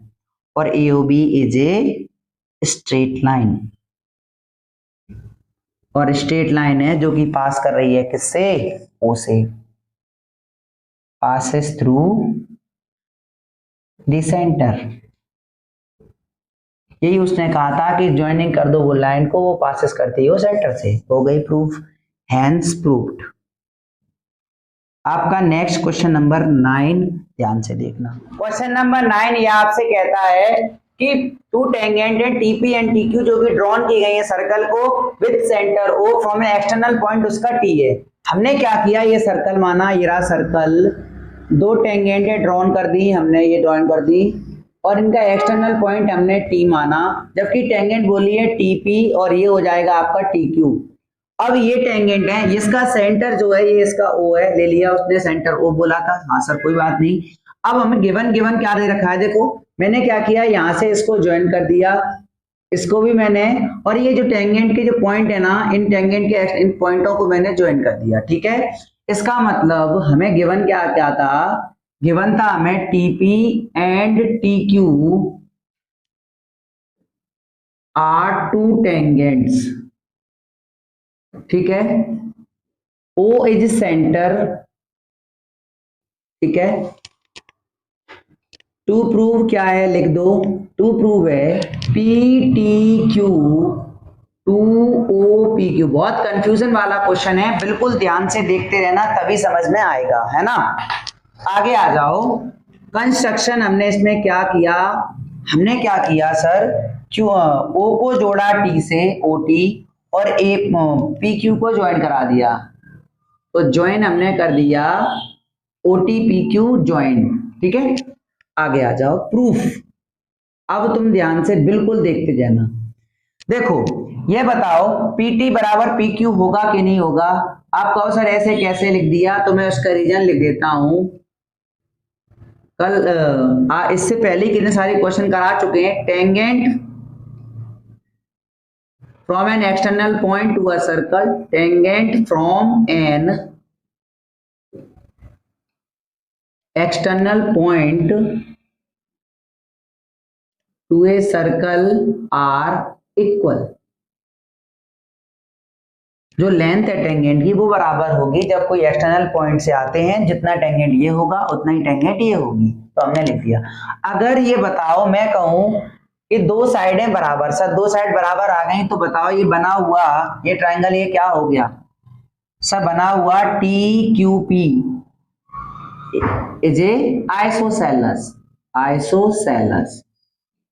और AOB is a straight line, और स्ट्रेट लाइन है जो कि पास कर रही है किससे, O से, पासेस थ्रू द सेंटर। यही उसने कहा था कि ज्वाइनिंग कर दो वो लाइन को, वो पासेस करती है सेंटर से। हो गई प्रूफ, हैंस प्रूव्ड। आपका नेक्स्ट क्वेश्चन नंबर 9 ध्यान से देखना। क्वेश्चन नंबर 9 ये आपसे कहता है कि two tangent TP and TQ जो कि ड्रॉन की गई है सर्कल को with centre O from an external point उसका T है। हमने क्या किया, ये सर्कल माना, ये रहा सर्कल, दो टेंजेंट ड्रॉन कर दी हमने, ये ड्रॉन कर दी, और इनका एक्सटर्नल पॉइंट हमने T माना, जबकि टेंजेंट बोली है TP और ये हो जाएगा आपका TQ। अब ये टेंजेंट है, इसका सेंटर जो है ये इसका O है, ले लिया उसने, सेंटर O बोला था, हाँ सर कोई बात नहीं। अब हमें गिवन क्या दे रखा है, देखो मैंने क्या किया, यहाँ से इसको ज्वाइन कर दिया, इसको भी मैंने, और ये जो टेंजेंट के जो पॉइंट है ना, इन टेंजेंट के इन पॉइंटों को मैंने ज्वाइन कर दिया, ठीक है। इसका मतलब हमें गिवन क्या था, गिवन था हमें TP and TQ are two tangents, ठीक है, O इज सेंटर, ठीक है। टू प्रूव क्या है लिख दो, टू प्रूव है PTQ टू OPQ। बहुत कंफ्यूजन वाला क्वेश्चन है, बिल्कुल ध्यान से देखते रहना तभी समझ में आएगा, है ना। आगे आ जाओ, कंस्ट्रक्शन हमने इसमें क्या किया, हमने क्या किया सर, O को जोड़ा T से OT और PQ को ज्वाइन करा दिया, तो ज्वाइन हमने कर दिया OTPQ ज्वाइन, ठीक है। आगे आ जाओ, प्रूफ। अब तुम ध्यान से बिल्कुल देखते जाना, देखो ये बताओ PT बराबर PQ होगा कि नहीं होगा। आप कहो सर ऐसे कैसे लिख दिया, तो मैं उसका रीजन लिख देता हूं। कल इससे पहले कितने सारे क्वेश्चन करा चुके हैं। Tangent from an external point to a circle, tangent from an external point to a circle are equal. जो लेंथ है टेंजेंट की वो बराबर होगी जब कोई एक्सटर्नल पॉइंट से आते हैं, जितना टेंजेंट ये होगा उतना ही टेंजेंट ये होगी, तो हमने लिख दिया। अगर ये बताओ मैं कहूं कि दो साइडें बराबर, सर दो साइड बराबर आ गई, तो बताओ ये बना हुआ ये ट्राइंगल ये क्या हो गया सर, बना हुआ TQP is a isosceles, isosceles.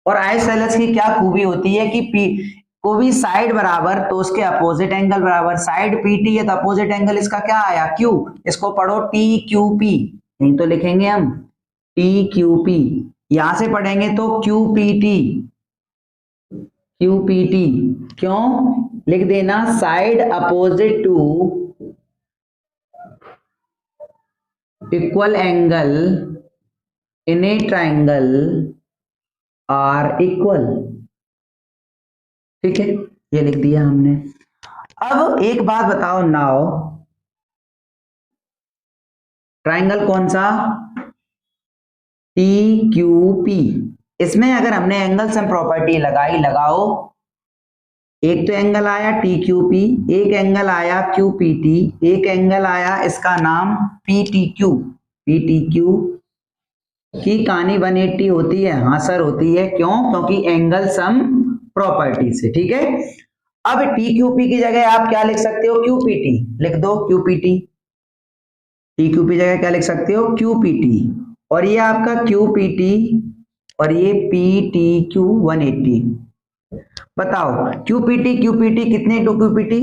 और आइसोसेलेस की क्या खूबी होती है कि को भी साइड बराबर तो उसके अपोजिट एंगल बराबर, साइड PT है तो अपोजिट एंगल इसका क्या आया Q, इसको पढ़ो TQP, नहीं तो लिखेंगे हम TQP, यहां से पढ़ेंगे तो QPT, QPT क्यों लिख देना, side opposite to equal angle in a triangle are equal, ठीक है, ये लिख दिया हमने। अब एक बात बताओ, नाउ ट्राइंगल कौन सा TQP, इसमें अगर हमने एंगल सम प्रॉपर्टी लगाई, लगाओ, एक तो एंगल आया TQP, एक एंगल आया QPT, एक एंगल आया इसका नाम PTQ। PTQ की कहानी 180 होती है, हाँ सर होती है, क्यों, क्योंकि एंगल सम प्रॉपर्टी से, ठीक है। अब TQP की जगह आप क्या लिख सकते हो, QPT लिख दो, QPT, TQP जगह क्या लिख सकते हो QPT, और ये आपका QPT और ये PTQ 180। बताओ QPT कितने, 2 QPT,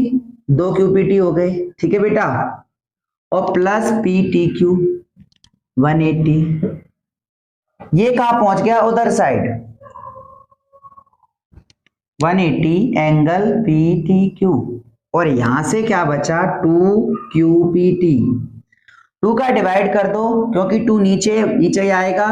2 QPT हो गए, ठीक है बेटा, और प्लस PTQ 180, ये कहां पहुंच गया, उधर साइड 180 एंगल PTQ, और यहां से क्या बचा 2 QPT। 2 का डिवाइड कर दो क्योंकि 2 नीचे आएगा,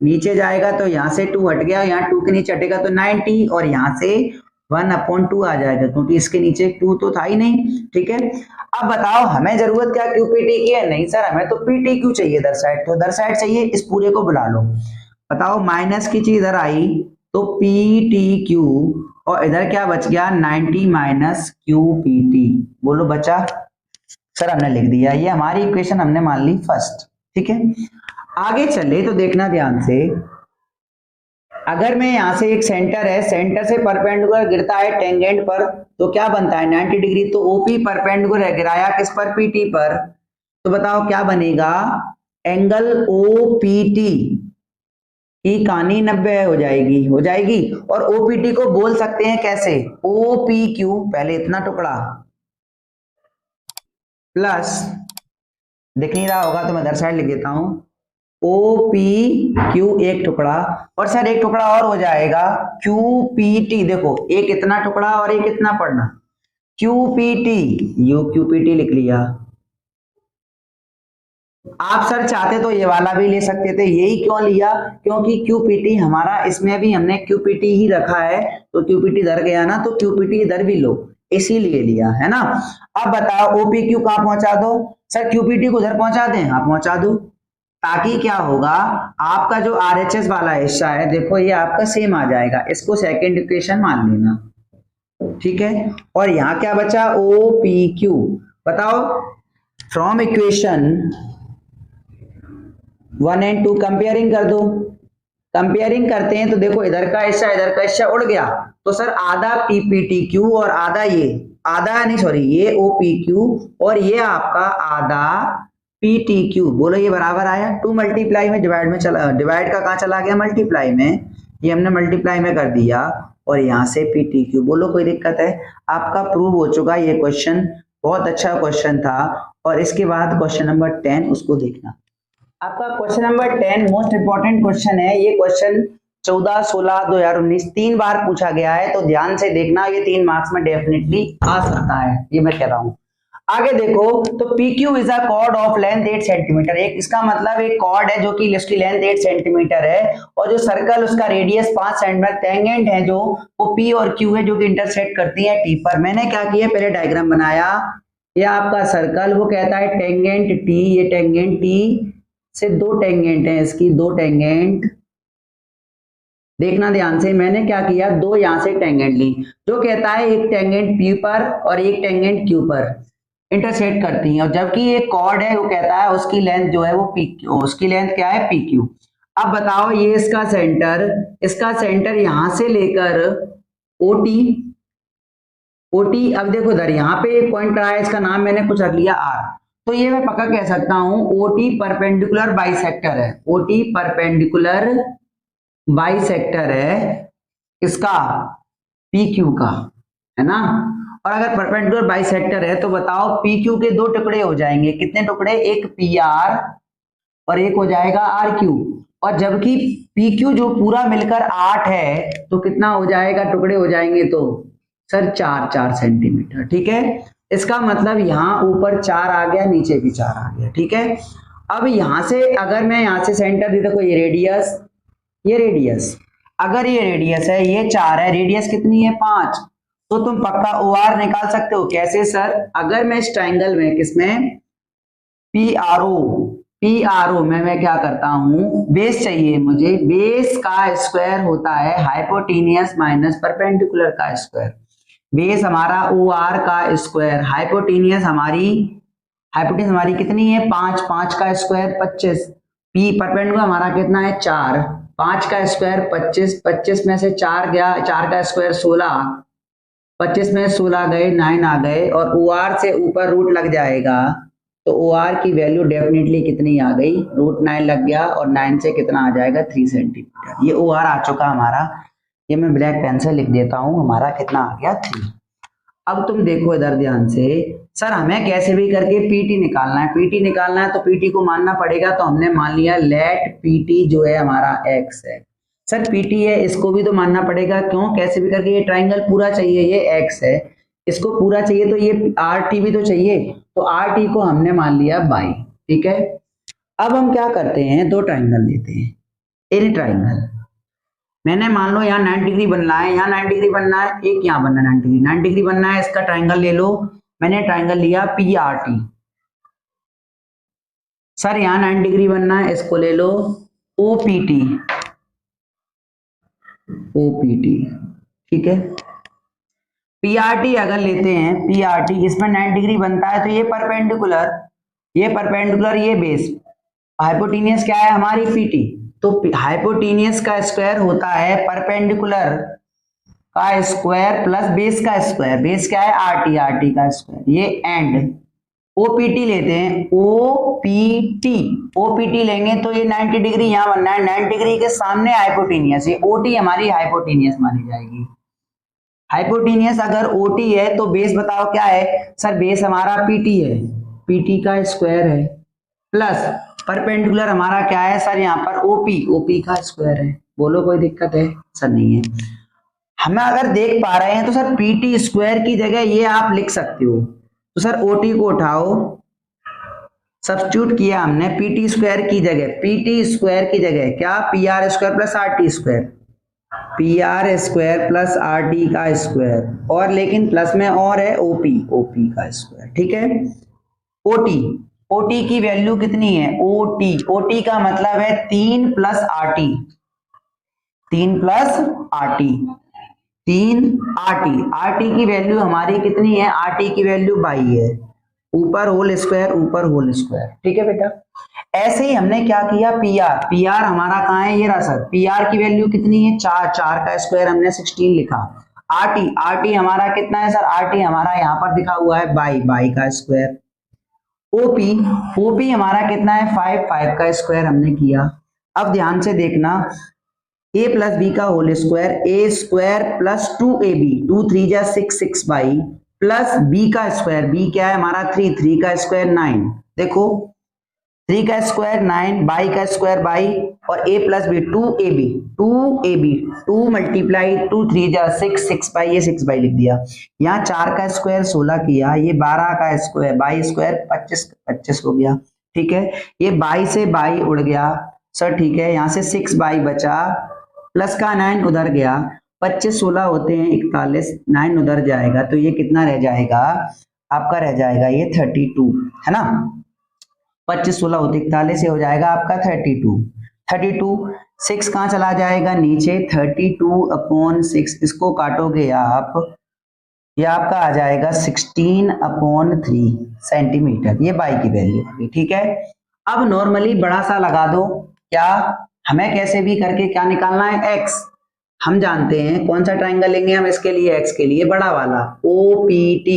नीचे जाएगा तो यहाँ से 2 हट गया, यहाँ 2 के नीचे हटेगा तो 90 और यहाँ से 1/2 आ जाएगा क्योंकि इसके नीचे 2 तो था ही नहीं। ठीक है, अब बताओ हमें जरूरत क्या क्यूपीटी की है? नहीं सर हमें तो पीटी क्यू चाहिए इधर साइड, तो इधर साइड चाहिए, इस पूरे को बुला लो। बताओ माइनस की चीज इधर आई तो पी टी क्यू और इधर क्या बच गया 90 माइनस क्यू पी टी। बोलो बचा? सर हमने लिख दिया, ये हमारी इक्वेशन हमने मान ली फर्स्ट। ठीक है, आगे चले तो देखना ध्यान से, अगर मैं यहां से एक सेंटर है, सेंटर से परपेंडिकुलर गिरता है टेंजेंट पर तो क्या बनता है 90 डिग्री, तो ओपी परपेंडिकुलर है, गिराया किस पर? पीटी पर, तो बताओ क्या बनेगा? एंगल ओपीटी की कहानी 90 हो जाएगी, हो जाएगी। और ओपीटी को बोल सकते हैं कैसे? ओपी क्यू, पहले इतना टुकड़ा प्लस, दिख नहीं रहा होगा तो मैं इधर साइड लिख देता हूं, ओ पी क्यू एक टुकड़ा, और सर एक टुकड़ा और हो जाएगा क्यू पी टी। देखो एक इतना टुकड़ा और एक इतना पढ़ना, Q P T, you Q P T लिख लिया। आप सर चाहते तो ये वाला भी ले सकते थे, यही क्यों लिया? क्योंकि क्यूपीटी हमारा, इसमें भी हमने क्यूपीटी ही रखा है, तो क्यूपीटी इधर गया ना तो क्यूपीटी इधर भी लो, इसीलिए लिया है ना। अब बताओ ओपी क्यू कहां पहुंचा दो? सर क्यूपीटी को उधर पहुंचा दें? हाँ पहुंचा दो, ताकि क्या होगा, आपका जो आरएचएस वाला हिस्सा है देखो ये आपका सेम आ जाएगा, इसको सेकंड इक्वेशन मान लेना। ठीक है, और यहां क्या बचा? O P Q. बताओ फ्रॉम इक्वेशन 1 और 2 कंपेयरिंग कर दो, कंपेयरिंग करते हैं तो देखो इधर का हिस्सा उड़ गया, तो सर आधा पीपीटी क्यू और आधा ये, आधा नहीं सॉरी ये ओपी क्यू और ये आपका आधा पीटी क्यू। बोलो ये बराबर आया? 2 मल्टीप्लाई में डिवाइड में चला, डिवाइड का कहां चला गया? मल्टीप्लाई में, ये हमने मल्टीप्लाई में कर दिया और यहां से पीटी क्यू। बोलो कोई दिक्कत है? आपका प्रूव हो चुका ये क्वेश्चन, बहुत अच्छा क्वेश्चन था। और इसके बाद क्वेश्चन नंबर 10 उसको देखना। आपका question number 10 most important question है। ये क्वेश्चन 14, 16, 2019 3 बार पूछा गया है, तो ध्यान से देखना, ये 3 मार्क्स में डेफिनेटली आ सकता है, ये मैं कह रहा हूं। आगे देखो तो PQ is a cord of length 8 centimetre. एक इसका मतलब एक कॉर्ड है जो कि इसकी लेंथ 8 सेंटीमीटर है और जो सर्कल उसका रेडियस 5 सेंटीमीटर, टेंजेंट है जो वो P और Q है जो कि इंटरसेक्ट करती है T पर। मैंने क्या किया, पहले डायग्राम बनाया, ये आपका सर्कल वो कहता है टेंजेंट T, ये टेंजेंट T से 2 टेंजेंट है, इसकी 2 टेंजेंट, देखना ध्यान से, मैंने क्या किया 2 यहां से टेंजेंट ली, जो कहता है एक टेंजेंट P पर और एक टेंजेंट Q पर इंटरसेक्ट करती हैं, और जबकि एक कॉर्ड है वो कहता है उसकी लेंथ जो है वो PQ, उसकी लेंथ क्या है PQ। अब बताओ ये इसका सेंटर यहां से लेकर OT, अब देखो इधर यहाँ पे एक पॉइंट रहा है, इसका नाम मैंने कुछ रख लिया R, तो ये मैं पक्का कह सकता हूं OT परपेंडिकुलर बाइसेक्टर है, OT परपेंडिकुलर बाइसेक्टर है इसका PQ का, है ना। और अगर परपेंडिकुलर बाइसेक्टर है तो बताओ PQ के 2 टुकड़े हो जाएंगे, कितने टुकड़े? एक PR और एक हो जाएगा RQ, और जबकि PQ जो पूरा मिलकर 8 है तो कितना हो जाएगा, टुकड़े हो जाएंगे तो सर 4 सेंटीमीटर। ठीक है, इसका मतलब यहाँ ऊपर 4 आ गया, नीचे भी 4 आ गया। ठीक है, अब यहां से अगर मैं यहां से सेंटर दी, देखो ये रेडियस, अगर ये रेडियस है, ये 4 है, रेडियस कितनी है 5, तो तुम पक्का OR निकाल सकते हो। कैसे सर? अगर मैं इस ट्राइंगल में किसमें PRO में मैं क्या करता हूं, बेस चाहिए मुझे, बेस का स्क्वायर होता है हाइपोटेनियस माइनस परपेंडिकुलर का स्क्वायर, बेस हमारा OR का स्क्वायर, हाइपोटेनियस हमारी कितनी है 5 का स्क्वायर 25, P परपेंडिकुलर हमारा कितना है 4, 5 का स्क्वायर 25 में से 4 गया, 4 का स्क्वायर 16, 25 में 16 गए 9 आ गए, और OR से ऊपर रूट लग जाएगा, तो OR की वैल्यू डेफिनेटली कितनी आ गई, √9 लग गया, और 9 से कितना आ जाएगा 3 सेंटीमीटर। ये OR आ चुका हमारा, ये मैं ब्लैक पेन से लिख देता हूं, हमारा कितना आ गया 3। अब तुम देखो इधर ध्यान से, सर हमें कैसे भी करके PT निकालना है, PT निकालना है तो PT को मानना पड़ेगा, तो हमने मान लिया लेट PT जो है हमारा X है। सर PT है, इसको भी तो मानना पड़ेगा, क्यों? कैसे भी करके ये ट्राइंगल पूरा चाहिए, ये X है, इसको पूरा चाहिए तो ये RT भी तो चाहिए, तो RT को हमने मान लिया बाई। ठीक है, अब हम क्या करते हैं, 2 ट्राइंगल लेते हैं, एनी ट्राइंगल। मैंने मान लो यहाँ 90 डिग्री बनना है, यहाँ 90 डिग्री बनना है, एक यहाँ बनना है 90 डिग्री बनना है, इसका ट्राइंगल ले लो। मैंने ट्राइंगल लिया PRT। सर यहाँ 90 डिग्री बनना है, इसको ले लो OPT। ठीक है। PRT अगर लेते हैं, PRT इसमें 90 डिग्री बनता है, तो ये परपेंडिकुलर, ये बेस, हाइपोटेनियस क्या है हमारी PT। तो हाइपोटेनियस का स्क्वायर होता है परपेंडिकुलर का स्क्वायर प्लस बेस का स्क्वायर। बेस क्या है RT का स्क्वायर। ये एंड OPT लेते हैं, OPT लेंगे तो ये 90 डिग्री यहाँ बनना है, 90 डिग्री के सामने हाइपोटेनियस, ये OT हमारी हाइपोटेनियस मानी जाएगी। हाइपोटेनियस अगर OT है तो बेस बताओ क्या है सर, बेस हमारा PT है, PT का स्क्वायर है, प्लस परपेंडिकुलर हमारा क्या है सर यहाँ पर OP का स्क्वायर है। बोलो कोई दिक्कत है सर? नहीं है। हमें अगर देख पा रहे हैं तो सर PT स्क्वायर की जगह ये आप लिख सकते हो। तो सर OT को उठाओ, सब्स्टिट्यूट किया हमने PT स्क्वायर की जगह, क्या PR square plus RT square, PR square plus RT का स्क्वायर, और लेकिन प्लस में और है OP का स्क्वायर। ठीक है। OT की वैल्यू कितनी है? OT का मतलब है 3 प्लस RT, 3 RT की वैल्यू हमारी कितनी है? RT की वैल्यू 22 है, ऊपर होल स्क्वायर। ठीक है बेटा। ऐसे ही हमने क्या किया, PR हमारा कहाँ है? ये रहा सर, PR की वैल्यू कितनी है? 4 का स्क्वायर हमने 16 लिखा। RT हमारा कितना है सर? RT हमारा यहाँ पर दिखा हुआ है 22 का स्क्वायर। OP हमारा कितना है? 5 का स्क्वायर हमने किया। अब ध्यान से देखना, A प्लस B का whole square, A square plus 2AB, 2 3 जा 6 बाई, प्लस B का स्क्वायर, B क्या है हमारा? 3 का स्क्वायर 9। देखो 3 का स्क्वायर 9, बाई का स्क्वायर बाई, और A plus B 2AB, 2 multiply 2 3 जा 6 बाई, ये 6 बाई लिख दिया। यहाँ 4 का स्क्वायर 16 किया, ये 12 का स्क्वायर, बाई स्क्वायर 25 हो गया। ठीक है। ये बाई से बाई उड़ गया सर। ठीक है। यहाँ से 6 बाई बचा, प्लस का 9 उधर गया, 25 16 होते हैं 41, 9 उधर जाएगा, तो ये कितना रह जाएगा आपका? रह जाएगा ये 32, है ना। 25 16 होते 41, ये हो जाएगा आपका 32। 6 कहाँ चला जाएगा? नीचे। 32/6, इसको काटोगे आप, ये आपका आ जाएगा 16/3 सेंटीमीटर, ये बाई की वैल्यू आ गई। ठीक है। अब नॉर्मली बड़ा सा लगा दो, क्या हमें कैसे भी करके क्या निकालना है? X। हम जानते हैं कौन सा ट्राइंगल लेंगे हम इसके लिए? X के लिए बड़ा वाला OPT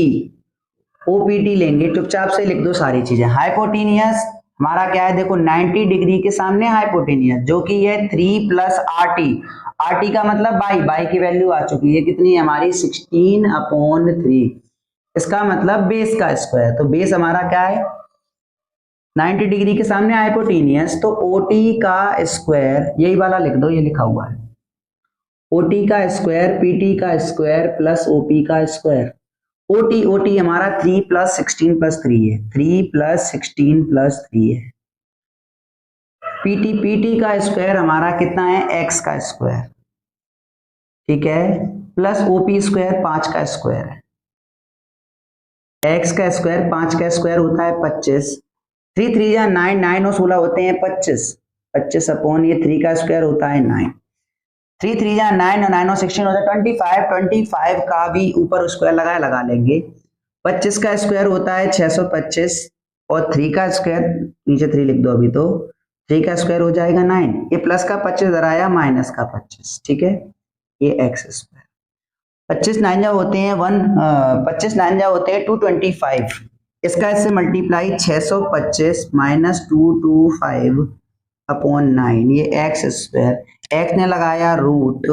लेंगे। चुपचाप से लिख दो सारी चीजें। हाइपोटेनियस हमारा क्या है? देखो 90 डिग्री के सामने हाइपोटेनियस, जो कि है 3 प्लस RT का मतलब बाई की वैल्यू आ चुकी है, कितनी है हमारी? 16/3। इसका मतलब बेस का स्क्वायर, तो बेस हमारा क्या है? 90 डिग्री के सामने हाइपोटेनियस, तो OT का स्क्वायर, यही वाला लिख दो, ये लिखा हुआ है OT का स्क्वायर, PT का स्क्वायर प्लस OP का स्क्वायर। OT हमारा 3 प्लस 16 प्लस 3 है, 3 प्लस 16 प्लस 3 है। PT का स्क्वायर हमारा कितना है? X का स्क्वायर। ठीक है। प्लस OP स्क्वायर 5 का स्क्वायर है, X का स्क्वायर 5 का स्क्वायर होता है 25, 3 3 या 9, 9 और 16 होते हैं 25 अपॉन ये 3 का स्क्वायर होता है 9, 3 3 या 9 और 9 और 16 होता है 25 का भी ऊपर स्क्वायर लगा लेंगे। 25 का स्क्वायर होता है 625, और 3 का स्क्वायर नीचे 3 लिख दो अभी, तो 3 का स्क्वायर हो जाएगा 9, ये प्लस का 25 इधर आया, माइनस का 25। ठीक है। ये X स्क्वायर 25 9 जा होते हैं 25 9 जा होते हैं 225, इसका इससे मल्टीप्लाई 625 माइनस 225 अपॉन 9, ये X स्क्वायर। X ने लगाया रूट,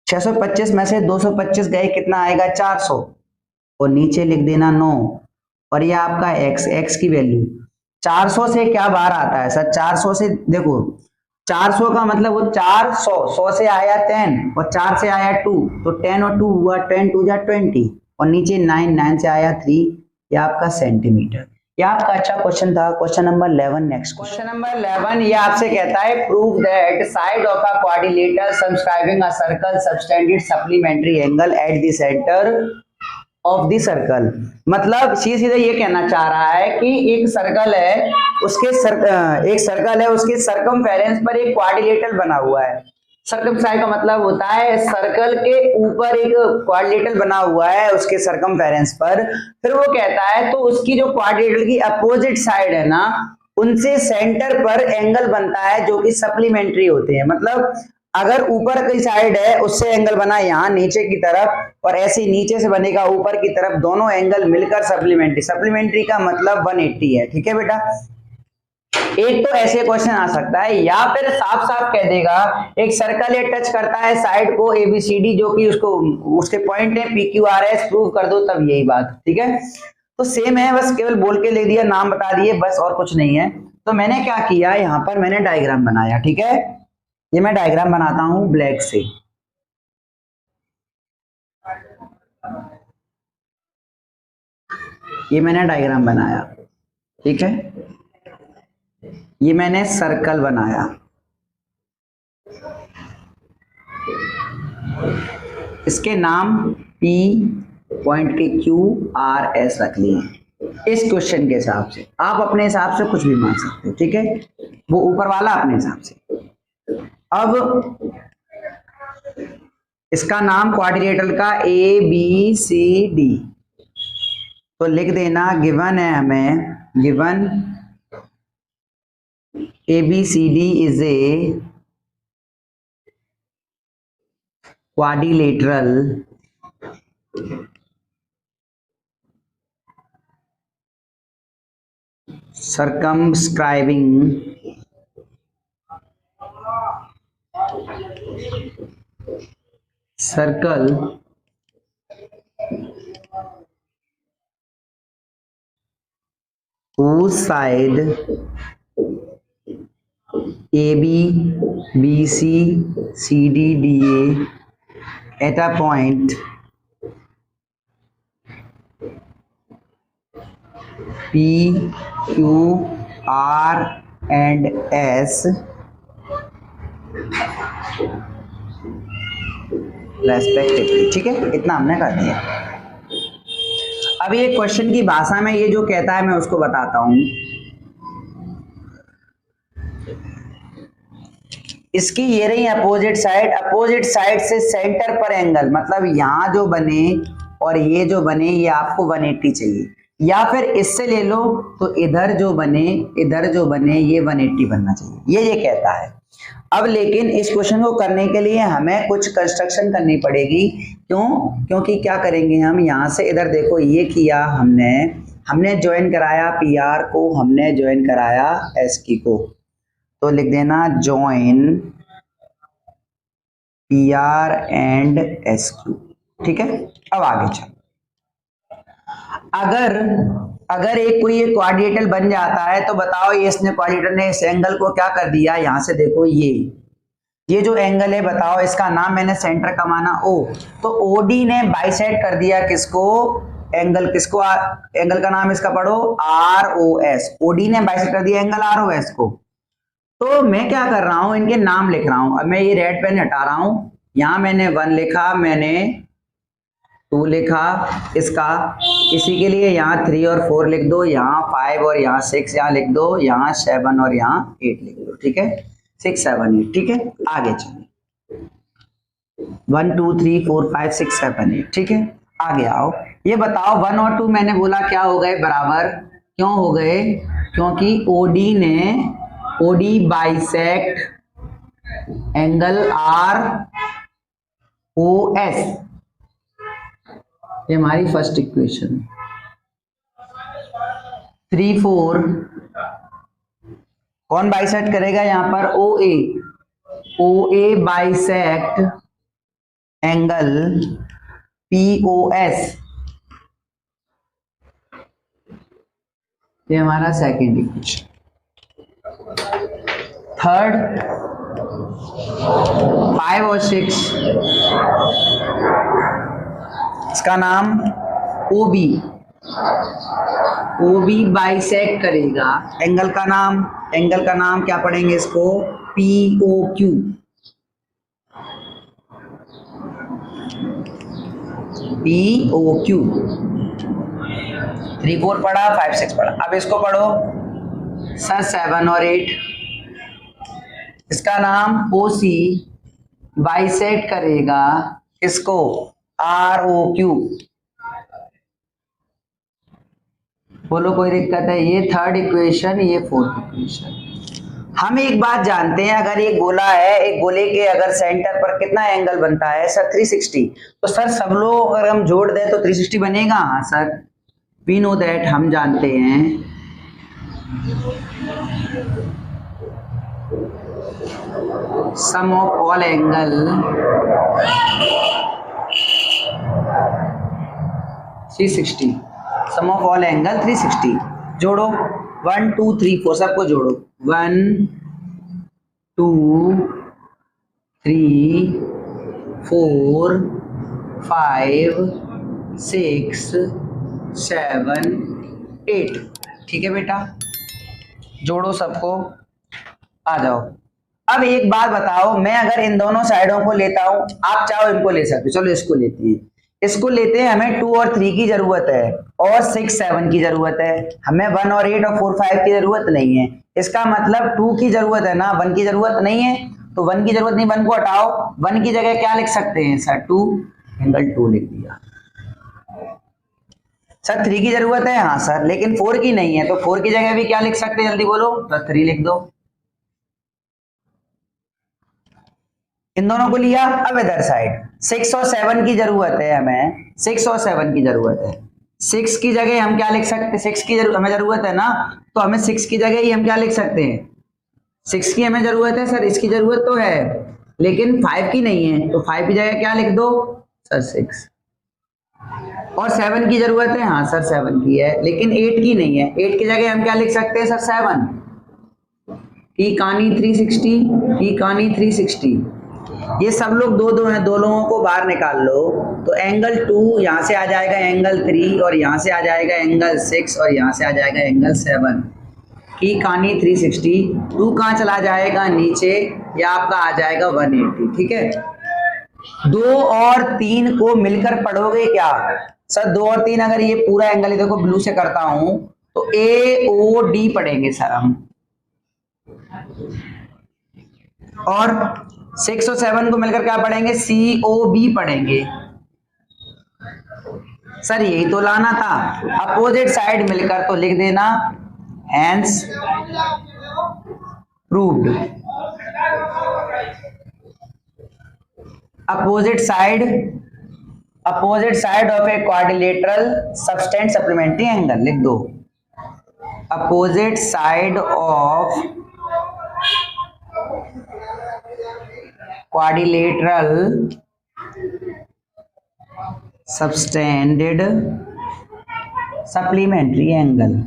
625 में से 225 गए, कितना आएगा? 400, और नीचे लिख देना 9, और ये आपका X की वैल्यू 400 से क्या बाहर आता है सर? 400 से देखो, 400 का मतलब वो 400, 100 से आया 10 और 4 से आया 2, तो 10 और 2 हुआ 10 2 जा 20, और नीचे 9 से आया 3, ये आपका सेंटीमीटर। क्या आपका अच्छा क्वेश्चन था। Question number 11 next. Question number 11 ये आपसे कहता है prove that side of a quadrilateral subscribing a circle subtended supplementary angle at the centre of the circle. मतलब सीधे ये कहना चाह रहा है कि एक सर्कल है, एक सर्कल है, उसके सरकमफेरेंस पर एक क्वाड्रिलेटरल बना हुआ है। सर्कमस्क्राइब का मतलब होता है सर्कल के ऊपर एक क्वाड्रिलेटरल बना हुआ है उसके सरकमफेरेंस पर। फिर वो कहता है तो उसकी जो क्वाड्रिलेटरल की अपोजिट साइड है ना, उनसे सेंटर पर एंगल बनता है जो कि सप्लीमेंट्री होते हैं। मतलब अगर ऊपर की साइड है उससे एंगल बना यहाँ नीचे की तरफ, और ऐसे नीचे से बनेगा ऊपर की तरफ, दोनों एंगल मिलकर सप्लीमेंट्री। सप्लीमेंट्री का मतलब 180 है। ठीक है बेटा, एक तो ऐसे क्वेश्चन आ सकता है, या फिर साफ साफ कह देगा एक सर्कल ये टच करता है साइड को ABCD जो कि उसको उसके पॉइंट है PQRS, प्रूव कर दो, तब यही बात। ठीक है, तो सेम है, बस केवल बोल के ले दिया, नाम बता दिए, बस और कुछ नहीं है। तो मैंने क्या किया, यहाँ पर मैंने डायग्राम बनाया। ठीक है, ये मैं डायग्राम बनाता हूं ब्लैक से। ये मैंने डायग्राम बनाया। ठीक है, ये मैंने सर्कल बनाया। इसके नाम P पॉइंट के QRS रख लिए इस क्वेश्चन के हिसाब से। आप अपने हिसाब से कुछ भी मान सकते हो। ठीक है, वो ऊपर वाला अपने हिसाब से। अब इसका नाम क्वाड्रिलेटरल का ABCD, तो लिख देना गिवन है हमें, given ABCD is a quadrilateral circumscribing circle whose side AB, BC, CD, DA at a point P, Q, R and S respectively. ठीक है, इतना हमने कर दिया। अब ये क्वेश्चन की भाषा में ये जो कहता है मैं उसको बताता हूं। इसकी ये रही अपोजिट साइड, अपोजिट साइड से सेंटर पर एंगल, मतलब यहां जो बने और ये जो बने ये आपको 180 चाहिए, या फिर इससे ले लो तो इधर जो बने ये 180 बनना चाहिए, ये कहता है। अब लेकिन इस क्वेश्चन को करने के लिए हमें कुछ कंस्ट्रक्शन करनी पड़ेगी। क्यों? क्योंकि क्या करेंगे हम, यहां से इधर देखो ये किया हमने ज्वाइन कराया PR को, हमने ज्वाइन कराया SQ को, तो लिख देना ज्वाइन PR एंड SQ। ठीक है, अब आगे चलो। अगर एक कोई क्वाड्रिलेटरल बन जाता है तो बताओ ये इसने क्वाड्रिलेटरल ने इस एंगल को क्या कर दिया, यहां से देखो ये जो एंगल है, बताओ इसका नाम मैंने सेंटर का माना O, तो OD ने बाइसेक्ट कर दिया किसको, किसको, एंगल का नाम इसका पढ़ो ROS। OD ने बाइसेक्ट कर दिया एंगल ROS को। तो मैं क्या कर रहा हूं, इनके नाम लिख रहा हूं। अब मैं ये रेड पेन हटा रहा हूं, यहां मैंने 1 लिखा, मैंने 2 लिखा, इसका इसी के लिए यहाँ 3 और 4 लिख दो, यहाँ 5 और यहाँ 6 यहाँ लिख दो, यहाँ 7 और यहाँ 8 लिख दो। ठीक है, 6 7 8। ठीक है, आगे चलिए 1 2 3 4 5 6 7 8। ठीक है, आगे आओ। ये बताओ 1 और 2 मैंने बोला क्या हो गए, बराबर। क्यों हो गए? क्योंकि OD बाइसेक्ट एंगल ROS, ये हमारी फर्स्ट इक्वेशन। 3 4 कौन बाइसेक्ट करेगा यहां पर, OA बाइसेक्ट एंगल POS, ये हमारा सेकेंड इक्वेशन। थर्ड 5 और 6, इसका नाम OB ओ बी बाइसेक्ट करेगा, एंगल का नाम क्या पढ़ेंगे इसको, P O Q, P O Q. 3 4 पढ़ा, 5 6 पढ़ा। अब इसको पढ़ो सर 7 और 8, इसका नाम ओ सी बाइसेक्ट करेगा इसको, आर ओ क्यू। बोलो कोई दिक्कत है? ये थर्ड इक्वेशन, ये फोर्थ इक्वेशन। हम एक बात जानते हैं, अगर एक गोला है, एक गोले के अगर सेंटर पर कितना एंगल बनता है सर 360, तो सर सब लोग अगर हम जोड़ दें तो 360 बनेगा। हाँ सर, वी नो दैट, हम जानते हैं। Sum of all angle 360, sum of all angle 360। जोड़ो 1 2 3 4, सबको जोड़ो 1 2 3 4 5 6 7 8। ठीक है बेटा, जोड़ो सबको, आ जाओ। अब एक बात बताओ, मैं अगर इन दोनों साइडों को लेता हूं, आप चाहो इनको ले सकते हो, चलो इसको लेते हैं, इसको लेते हैं। हमें 2 और 3 की जरूरत है और 6 7 की जरूरत है, हमें 1 और 8 और 4 5 की जरूरत नहीं है। इसका मतलब 2 की जरूरत है ना, 1 की जरूरत नहीं है, तो 1 की जरूरत नहीं, 1 को हटाओ, 1 की जगह क्या लिख सकते हैं सर 2, एंगल 2 लिख दिया। सर 3 की जरूरत है, हाँ सर, लेकिन 4 की नहीं है, तो 4 की जगह भी क्या लिख सकते हैं, जल्दी बोलो, तो 3 लिख दो। इन दोनों को लिया। अब इधर साइड 6 और 7 की जरूरत है, हमें 6 और 7 की जरूरत है। 6 की जगह हम क्या लिख सकते हैं, 6 की हमें जरूरत है ना, तो हमें 6 की जगह ही हम क्या लिख सकते हैं, 6 की हमें जरूरत है सर, इसकी जरूरत तो है लेकिन 5 की नहीं है, तो 5 की जगह क्या लिख दो सर 6। और 7 की जरूरत है, हाँ सर 7 की है, लेकिन 8 की नहीं है, 8 की जगह हम क्या लिख सकते हैं सर 7। की कहानी 360, की कहानी 360। ये सब लोग दो दो हैं, दो लोगों को बाहर निकाल लो, तो एंगल 2 यहाँ से आ जाएगा एंगल 3, और यहाँ से आ जाएगा एंगल 6, और यहाँ से आ जाएगा एंगल 7। की कहानी 360, 2 कहाँ चला जाएगा नीचे, या आपका आ जाएगा 180। ठीक है, 2 और 3 को मिलकर पढ़ोगे क्या सर, 2 और 3 अगर ये पूरा एंगल देखो ब्लू से करता हूं, तो ए ओ डी पढ़ेंगे सर हम, और 6 और 7 को मिलकर क्या पढ़ेंगे, सी ओ बी पढ़ेंगे। सर यही तो लाना था, अपोजिट साइड मिलकर, तो लिख देना hence proved. Opposite side of a quadrilateral subtend supplementary angle, लिख दो opposite side of quadrilateral subtended supplementary angle.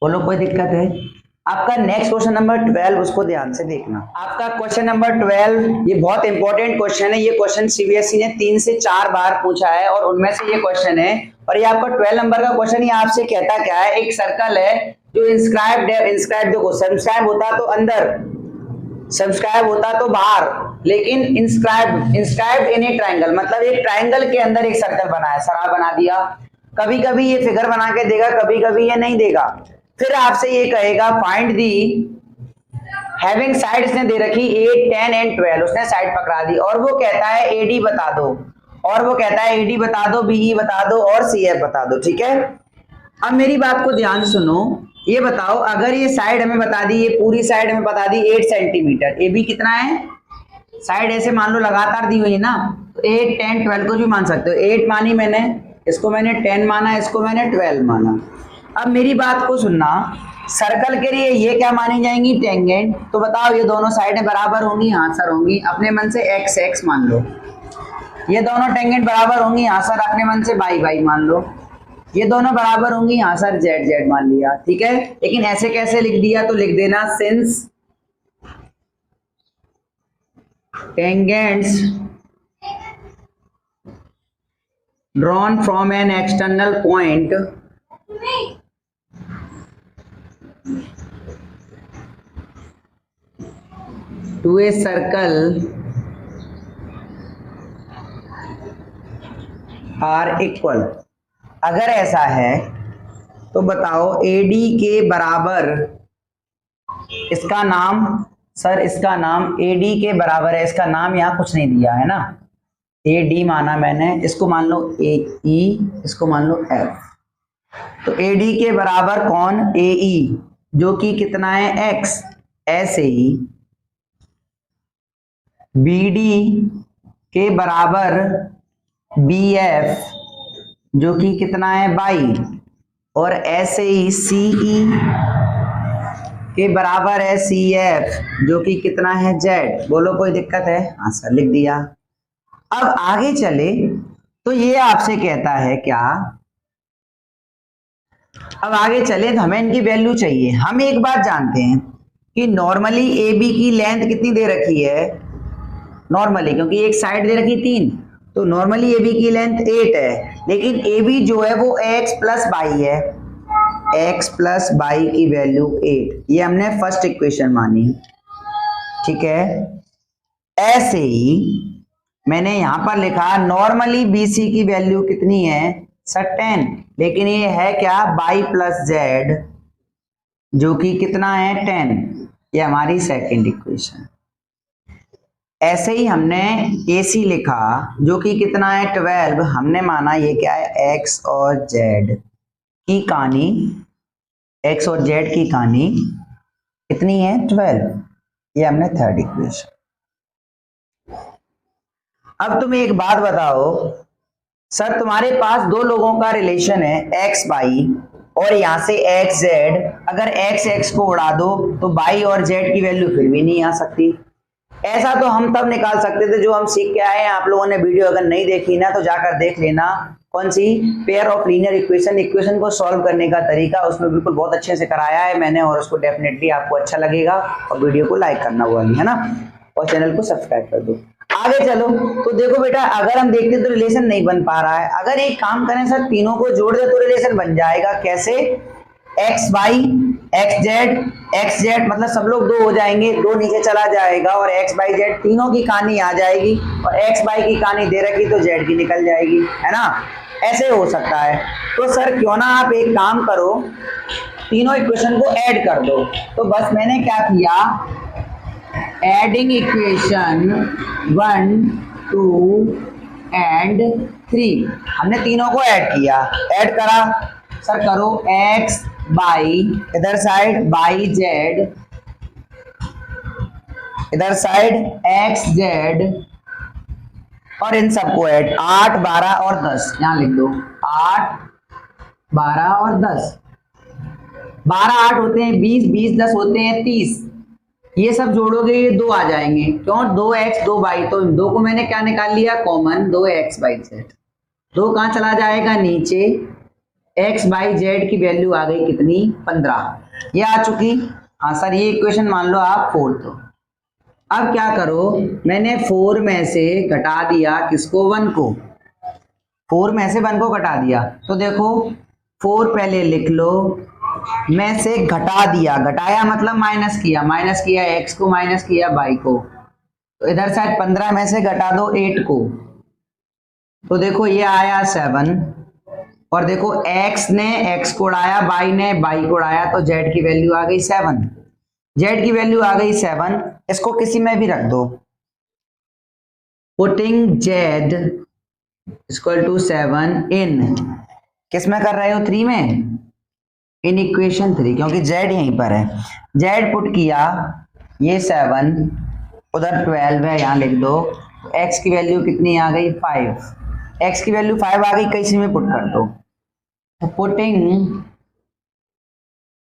बोलो कोई दिक्कत है? आपका नेक्स्ट क्वेश्चन नंबर 12, उसको ध्यान से देखना। आपका क्वेश्चन नंबर 12 ये बहुत इंपॉर्टेंट क्वेश्चन है, ये क्वेश्चन सीबीएसई ने 3 से 4 बार पूछा है, और उनमें से ये क्वेश्चन है। और ये आपका 12 नंबर का क्वेश्चन ही आपसे कहता क्या है, एक सर्कल है जो इंस्क्राइब्ड है, इंस्क्राइब देखो, सब्सक्राइब होता तो अंदर, सब्सक्राइब होता तो बाहर, लेकिन इंस्क्राइब्ड इन ए ट्राइंगल, मतलब एक ट्राइंगल के अंदर एक सर्कल बना है, सर बना दिया। कभी कभी ये फिगर बना के देगा, कभी कभी ये नहीं देगा। फिर आपसे ये कहेगा फाइंड दी हैविंग साइड, इसने दे रखी 8 10 एंड 12, उसने साइड पकड़ा दी, और वो कहता है एडी बता दो, और वो कहता है एडी बता दो, बीई बता दो, और सीएफ बता दो। ठीक है, अब मेरी बात को ध्यान से सुनो, ये बताओ अगर ये साइड हमें बता दी, ये पूरी साइड हमें बता दी 8 सेंटीमीटर, ए बी कितना है, साइड ऐसे मान लो लगातार दी हुई है ना, तो 8 10 12 को भी मान सकते हो। 8 मानी मैंने, इसको मैंने 10 माना, इसको मैंने 12 माना। अब मेरी बात को सुनना, सर्कल के लिए ये क्या मानी जाएंगी, टेंजेंट। तो बताओ ये दोनों साइडें बराबर होंगी, हाँ सर होंगी, अपने मन से एक्स एक्स मान लो। ये दोनों टेंजेंट बराबर होंगी, हाँ सर, अपने मन से बाई बाई मान लो। ये दोनों बराबर होंगी, हाँ सर, जेड जेड मान लिया। ठीक है, लेकिन ऐसे कैसे लिख दिया, तो लिख देना since tangents drawn from an external point to a circle are equal। अगर ऐसा है तो बताओ AD के बराबर, इसका नाम सर, इसका नाम AD के बराबर है, इसका नाम यहाँ कुछ नहीं दिया है ना, AD माना मैंने, इसको मान लो AE, इसको मान लो F। तो AD के बराबर कौन, AE, जो कि कितना है X, ऐसे ही BD के बराबर BF, जो कि कितना है बाई, और ऐसे ही CE के बराबर है CF, जो कि कितना है Z। बोलो कोई दिक्कत है? हाँ सर, लिख दिया। अब आगे चले तो ये आपसे कहता है क्या, अब आगे चले तो हमें इनकी वैल्यू चाहिए। हम एक बात जानते हैं कि नॉर्मली AB की लेंथ कितनी दे रखी है, नॉर्मली, क्योंकि एक साइड दे रखी 3, तो नॉर्मली AB की लेंथ 8 है, लेकिन AB जो है वो x प्लस बाई है, x प्लस बाई की वैल्यू 8, ये हमने फर्स्ट इक्वेशन मानी, ठीक है। ऐसे ही मैंने यहां पर लिखा नॉर्मली BC की वैल्यू कितनी है सर 10, लेकिन ये है क्या, बाई प्लस जेड, जो कि कितना है 10, ये हमारी सेकंड इक्वेशन। ऐसे ही हमने AC लिखा जो कि कितना है 12, हमने माना ये क्या है X और Z की कहानी, X और Z की कहानी कितनी है 12, ये हमने थर्ड इक्वेशन। अब तुम एक बात बताओ सर, तुम्हारे पास दो लोगों का रिलेशन है X बाई और यहां से X Z, अगर X X को उड़ा दो तो बाई और Z की वैल्यू फिर भी नहीं आ सकती। ऐसा तो हम तब निकाल सकते थे जो हम सीख के आए हैं। आप लोगों ने वीडियो अगर नहीं देखी ना तो जाकर देख लेना, कौन सी, pair of linear equation, equation को सॉल्व करने का तरीका, उसमें बिल्कुल बहुत अच्छे से कराया है मैंने, और उसको डेफिनेटली आपको अच्छा लगेगा। और वीडियो को लाइक करना वाली है ना, और चैनल को सब्सक्राइब कर दो। आगे चलो तो देखो बेटा, अगर हम देखते तो रिलेशन नहीं बन पा रहा है, अगर एक काम करें सर, तीनों को जोड़ दे तो रिलेशन बन जाएगा। कैसे, एक्स बाई एक्स जेड मतलब सब लोग 2 हो जाएंगे, 2 नीचे चला जाएगा और एक्स बाई जेड तीनों की कहानी आ जाएगी, और एक्स बाई की कहानी दे रखी तो जेड की निकल जाएगी, है ना, ऐसे हो सकता है। तो सर क्यों ना आप एक काम करो, तीनों इक्वेशन को ऐड कर दो। तो बस मैंने क्या किया, एडिंग इक्वेशन 1 2 एंड 3, हमने तीनों को ऐड किया, ऐड करा सर, करो x बाई इधर साइड बाई जेड, इधर साइड एक्स जेड, और इन सबको ऐड, 8 12 और 10 यहां लिख दो, 8 12 और 10, 12 8 होते हैं 20, 20 10 होते हैं 30, ये सब जोड़ोगे ये 2 आ जाएंगे, क्यों, 2x 2 बाई, तो इन 2 को मैंने क्या निकाल लिया कॉमन, 2x बाई जेड, 2 कहां चला जाएगा नीचे, x बाई जेड की वैल्यू आ गई कितनी 15, ये आ चुकी। हाँ सर, ये इक्वेशन मान लो आप 4। तो अब क्या करो, मैंने 4 में से घटा दिया किसको, 1 को, 4 में से 1 को घटा दिया, तो देखो 4 पहले लिख लो, में से घटा दिया, घटाया मतलब माइनस किया x को, माइनस किया बाई को, तो इधर साइड 15 में से घटा दो 8 को, तो देखो ये आया 7, और देखो x ने x को उड़ाया, बाई ने बाई को उड़ाया, तो z की वैल्यू आ गई 7, z की वैल्यू आ गई 7, इसको किसी में भी रख दो, पुटिंग z इक्वल टू 7 इन, किस में कर रहे हो 3 में, इन इक्वेशन 3, क्योंकि z यहीं पर है, z पुट किया, ये 7 उधर 12 है, यहां लिख दो, x की वैल्यू कितनी आ गई 5, x की वैल्यू 5 आ गई, किसी में पुट कर दो, तो putting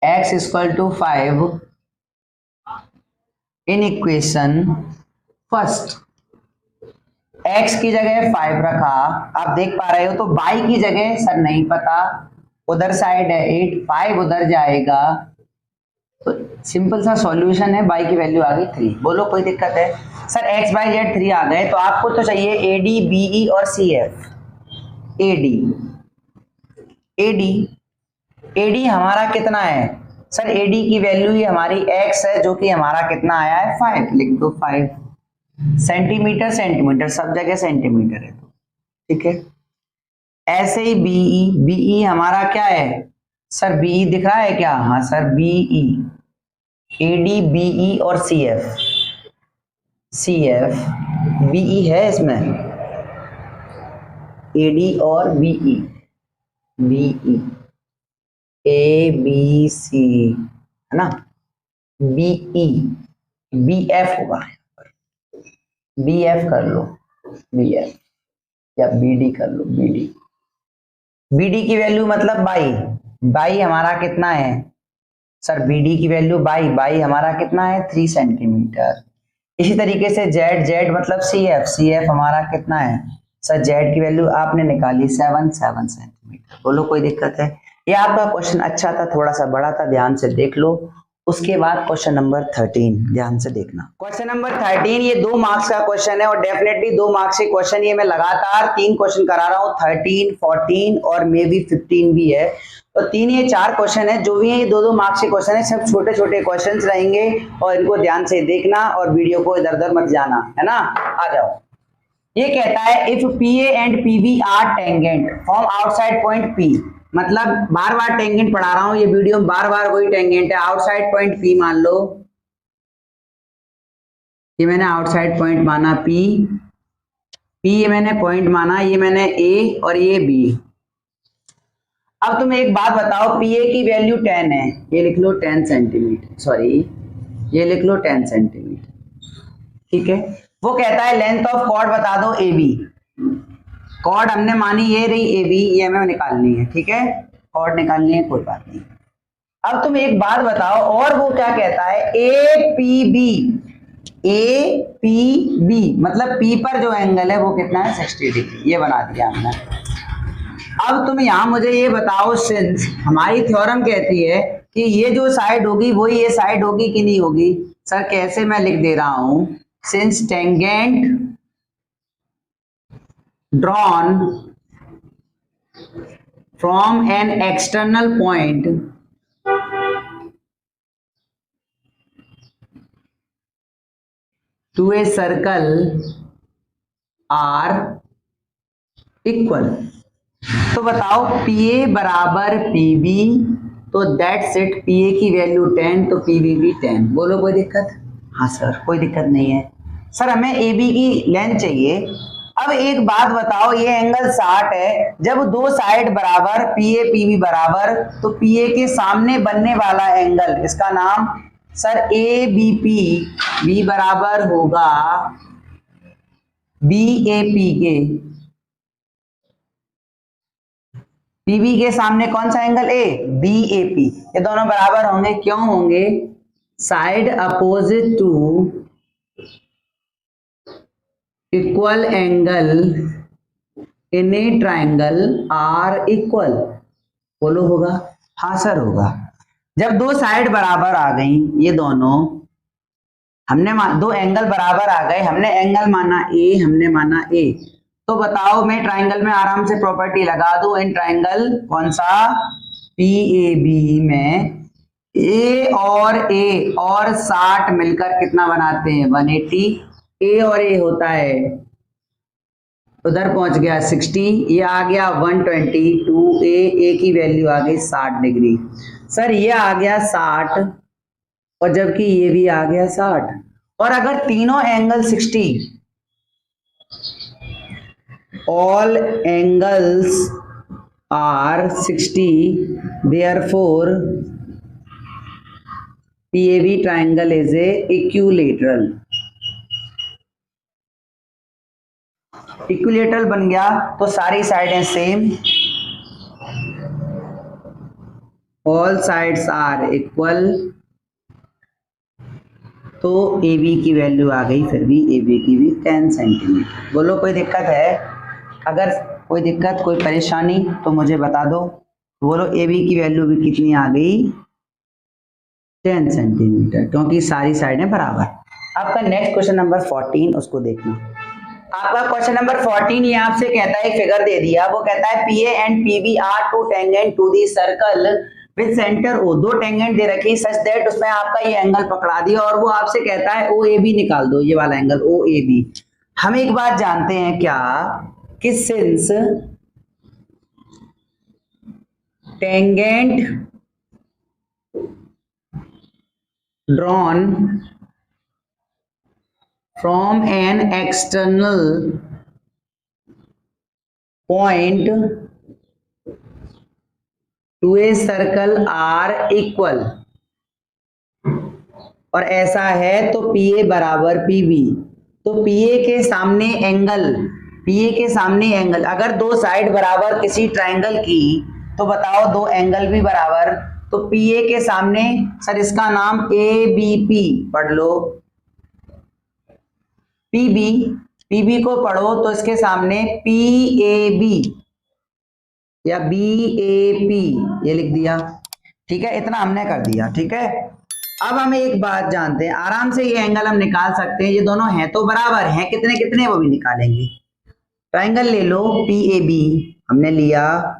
x equal to 5 in equation first, x की जगह 5 रखा, आप देख पा रहे हो, तो बाई की जगह सर नहीं पता, उधर साइड है 8, 5 उधर जाएगा, तो सिंपल सा सॉल्यूशन है, बाई की वैल्यू आ गई 3। बोलो कोई दिक्कत है? सर एक्स बाई जेड 3 आ गए, तो आपको तो चाहिए ए डी बी ई और सी एफ। ए डी हमारा कितना है? सर ए डी की वैल्यू ही हमारी एक्स है, जो कि हमारा कितना आया है 5। लिख दो 5। सेंटीमीटर सब जगह सेंटीमीटर है, तो ठीक है। ऐसे ही बीई हमारा क्या है? सर बीई दिख रहा है क्या? हाँ सर बीई, एडी बीई और सीएफ बीई है इसमें, एडी और बीई ए बी सी है ना, बीई बीएफ होगा, बीएफ कर लो, बीएफ या बीडी कर लो, बीडी की वैल्यू मतलब बाई हमारा कितना है? सर बीडी की वैल्यू बाई हमारा कितना है? 3 सेंटीमीटर। इसी तरीके से जेड मतलब सीएफ हमारा कितना है? सर जेड की वैल्यू आपने निकाली 7 सेंटीमीटर। बोलो कोई दिक्कत है? ये आपका क्वेश्चन अच्छा था, थोड़ा सा बड़ा था, ध्यान से देख लो। उसके बाद क्वेश्चन नंबर 13 ध्यान से देखना। क्वेश्चन नंबर 13 ये 2 मार्क्स का क्वेश्चन है, और डेफिनेटली 2 मार्क्स के क्वेश्चन ये मैं लगातार 3 क्वेश्चन करा रहा हूँ, 13, 14 और मे बी 15 भी है। तो 3 ये 4 क्वेश्चन है, जो भी है ये 2-2 मार्क्स के क्वेश्चन है, सब छोटे छोटे क्वेश्चन रहेंगे, और इनको ध्यान से देखना और वीडियो को इधर उधर मत जाना, है ना। आ जाओ। ये कहता है if P A and P B are tangent from outside point P, मतलब बार बार टेंजेंट पढ़ा रहा हूं ये वीडियो में, बार बार वही टेंजेंट है। आउटसाइड पॉइंट पी मान लो, ये मैंने आउटसाइड पॉइंट माना पी ये मैंने पॉइंट माना, ये मैंने ए और ये बी। अब तुम एक बात बताओ, पी ए की वैल्यू 10 है, ये लिख लो 10 सेंटीमीटर, सॉरी ये लिख लो 10 सेंटीमीटर, ठीक है। वो कहता है लेंथ ऑफ कॉर्ड बता दो ए बी। कॉर्ड हमने मानी ये रही ए बी, ये हमें निकालनी है, ठीक है, कॉर्ड निकालनी है, कोई बात नहीं। अब तुम एक बात बताओ, और वो क्या कहता है ए पी बी मतलब पी पर जो एंगल है वो कितना है? 60 डिग्री। ये बना दिया हमने। अब तुम यहां मुझे ये बताओ, सिंस हमारी थ्योरम कहती है कि ये जो साइड होगी वही ये साइड होगी कि नहीं होगी? सर कैसे मैं लिख दे रहा हूं, since tangent drawn from an external point to a circle are equal। तो बताओ PA बराबर PB, तो दैट्स इट, PA की वैल्यू 10 तो PB भी 10। बोलो कोई दिक्कत? हाँ सर कोई दिक्कत नहीं है। सर हमें AB की लेंथ चाहिए। अब एक बात बताओ, ये एंगल 60 है, जब 2 साइड बराबर PA PB बराबर, तो PA के सामने बनने वाला एंगल, इसका नाम सर ABP B बराबर होगा BAP के। PB के सामने कौन सा एंगल? A, BAP। ये दोनों बराबर होंगे, क्यों होंगे? Side opposite to equal angle in a triangle are equal. बोलो होगा? हाँ सर होगा। जब 2 साइड बराबर आ गई, ये दोनों हमने 2 एंगल बराबर आ गए, हमने एंगल माना ए, हमने माना ए, तो बताओ मैं ट्राइंगल में आराम से प्रॉपर्टी लगा दूं। इन ट्राइंगल कौन सा? PAB में ए और 60 मिलकर कितना बनाते हैं? 180। ए और ए होता है, उधर पहुंच गया 60, ये आ गया 120, 2A की वैल्यू आ गई 60 डिग्री। सर ये आ गया 60, और जबकि ये भी आ गया 60, और अगर तीनों angle 60, all angles are 60, therefore PAB triangle is a equilateral. Equilateral बन गया तो सारी साइडें same, all sides are equal, तो AB की वैल्यू आ गई फिर भी AB की भी 10 सेंटीमीटर। बोलो कोई दिक्कत है? अगर कोई दिक्कत कोई परेशानी तो मुझे बता दो। बोलो AB की वैल्यू भी कितनी आ गई? 10 सेंटीमीटर, क्योंकि सारी साइडें बराबर। आपका नेक्स्ट क्वेश्चन नंबर 14 उसको देखना। आपका क्वेश्चन नंबर 14 ये आपसे कहता है, एक फिगर दे दिया, वो कहता है PA and PB are two tangent to the circle with centre O। दो टेंजेंट दे रखी सच दैट उसमें आपका ये एंगल पकड़ा दिया और वो आपसे कहता है OAB निकाल दो, ये वाला एंगल OAB। हम एक बात जानते हैं क्या कि since tangent drawn from an external point to a circle are equal, और ऐसा है तो PA बराबर PB, तो PA के सामने एंगल अगर दो साइड बराबर किसी ट्राइंगल की तो बताओ दो एंगल भी बराबर, तो PA के सामने सर इसका नाम ABP पढ़ लो, PB को पढ़ो तो इसके सामने PAB या BAP ये लिख दिया, ठीक है, इतना हमने कर दिया, ठीक है। अब हम एक बात जानते हैं, आराम से ये एंगल हम निकाल सकते हैं, ये दोनों हैं तो बराबर हैं, कितने कितने वो भी निकालेंगे। ट्राइंगल ले लो PAB हमने लिया,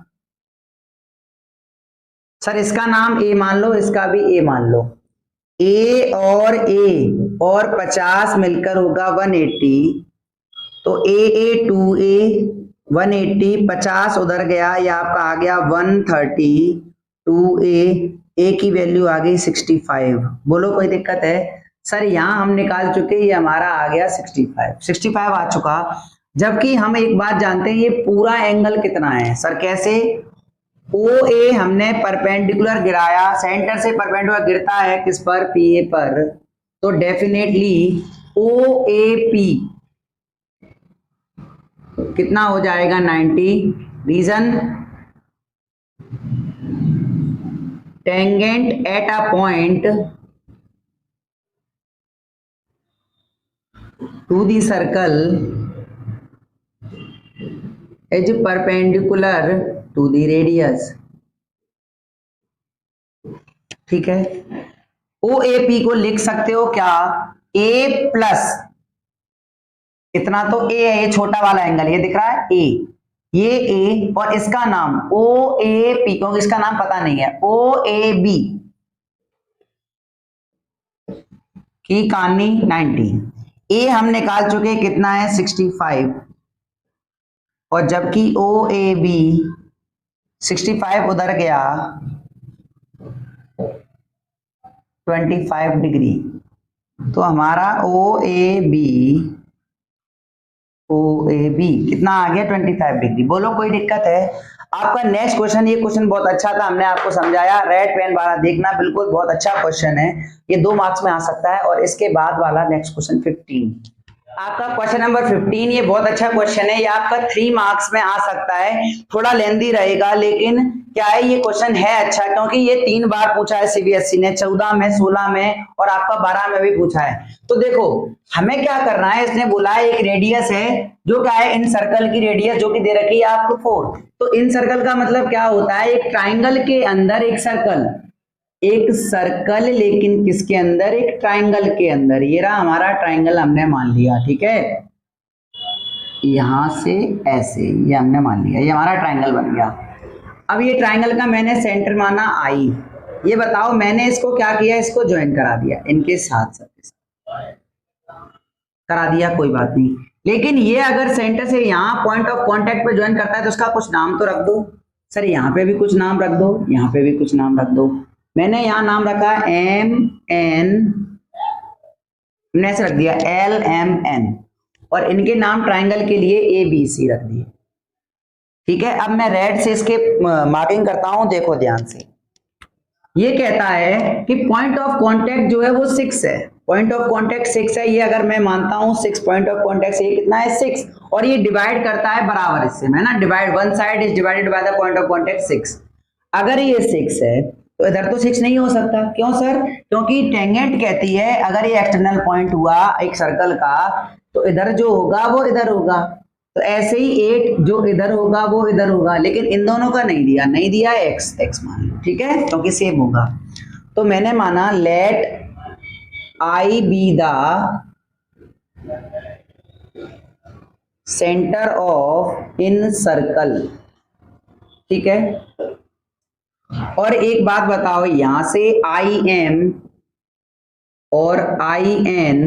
सर इसका नाम A मान लो, इसका भी A मान लो, A और 50 मिलकर होगा 180, तो AA 2A 180, 50 उधर गया, ये आपका आ गया 130, 2A की वैल्यू आ गई 65। बोलो कोई दिक्कत है? सर यहाँ हम निकाल चुके, ये हमारा आ गया 65 आ चुका। जबकि हम एक बात जानते हैं, ये पूरा एंगल कितना है सर, कैसे? OA हमने परपेंडिकुलर गिराया, सेंटर से परपेंडिकुलर गिरता है किस पर? PA पर, तो डेफिनेटली OAP कितना हो जाएगा? 90। Reason tangent at a point to the circle is perpendicular to the radius, ठीक है। OAP को लिख सकते हो क्या? A प्लस इतना तो A है, ये छोटा वाला एंगल ये दिख रहा है A, ये A और इसका नाम OAP, क्योंकि इसका नाम पता नहीं है, OAB की कहानी 90। A हम निकाल चुके कितना है? 65, और जबकि OAB 65 उधर गया 25 डिग्री, तो हमारा OAB कितना आ गया? 25 डिग्री। बोलो कोई दिक्कत है? आपका नेक्स्ट क्वेश्चन, ये क्वेश्चन बहुत अच्छा था, हमने आपको समझाया, रेड पेन वाला देखना, बिल्कुल बहुत अच्छा क्वेश्चन है, ये 2 मार्क्स में आ सकता है। और इसके बाद वाला नेक्स्ट क्वेश्चन 15, आपका क्वेश्चन नंबर 15, ये बहुत अच्छा क्वेश्चन है, ये आपका 3 मार्क्स में आ सकता है, थोड़ा लेंदी रहेगा, लेकिन क्या है ये क्वेश्चन है अच्छा, क्योंकि ये 3 बार पूछा है CBSE ने, 14 में, 16 में और आपका 12 में भी पूछा है। तो देखो हमें क्या करना है, इसने बोला है एक रेडियस है, जो क्या है? इन सर्कल की रेडियस जो कि दे रखी है आपको 4। तो इन सर्कल का मतलब क्या होता है? एक ट्राइंगल के अंदर एक सर्कल, लेकिन किसके अंदर? एक ट्राइंगल के अंदर। ये रहा हमारा ट्राइंगल, हमने मान लिया, ठीक है, यहां से ऐसे, ये हमने मान लिया, ये हमारा ट्राइंगल बन गया। अब ये ट्राइंगल का मैंने सेंटर माना I, ये बताओ मैंने इसको क्या किया? इसको ज्वाइन करा दिया, इनके साथ करा दिया, कोई बात नहीं। लेकिन ये अगर सेंटर से यहाँ पॉइंट ऑफ कांटेक्ट पे ज्वाइन करता है तो उसका कुछ नाम तो रख दो। सर यहाँ पे भी कुछ नाम रख दो, यहाँ पे भी कुछ नाम रख दो। मैंने यहाँ नाम रखा MN, ऐसे रख दिया LMN, और इनके नाम ट्राइंगल के लिए ABC रख दिए, ठीक है। अब मैं रेड से इसके मार्किंग करता हूं, देखो ध्यान से। ये कहता है कि पॉइंट ऑफ कांटेक्ट जो है वो 6 है, पॉइंट ऑफ कांटेक्ट 6 है, ये अगर मैं मानता हूं 6 पॉइंट ऑफ कांटेक्ट से, ये कितना है? 6, और ये डिवाइड करता है बराबर इससे, है ना, divide, one side is divided by the point of contact 6। अगर ये 6 है तो इधर तो 6 नहीं हो सकता, क्यों सर? क्योंकि टेंजेंट कहती है अगर ये एक्सटर्नल पॉइंट हुआ एक सर्कल का तो इधर जो होगा वो इधर होगा, तो ऐसे ही 8 जो इधर होगा वो इधर होगा, लेकिन इन दोनों का नहीं दिया, x मान लो, ठीक है, क्योंकि सेम होगा। तो मैंने माना let I be the centre of incircle, ठीक है। और एक बात बताओ, यहां से आई एम और आई एन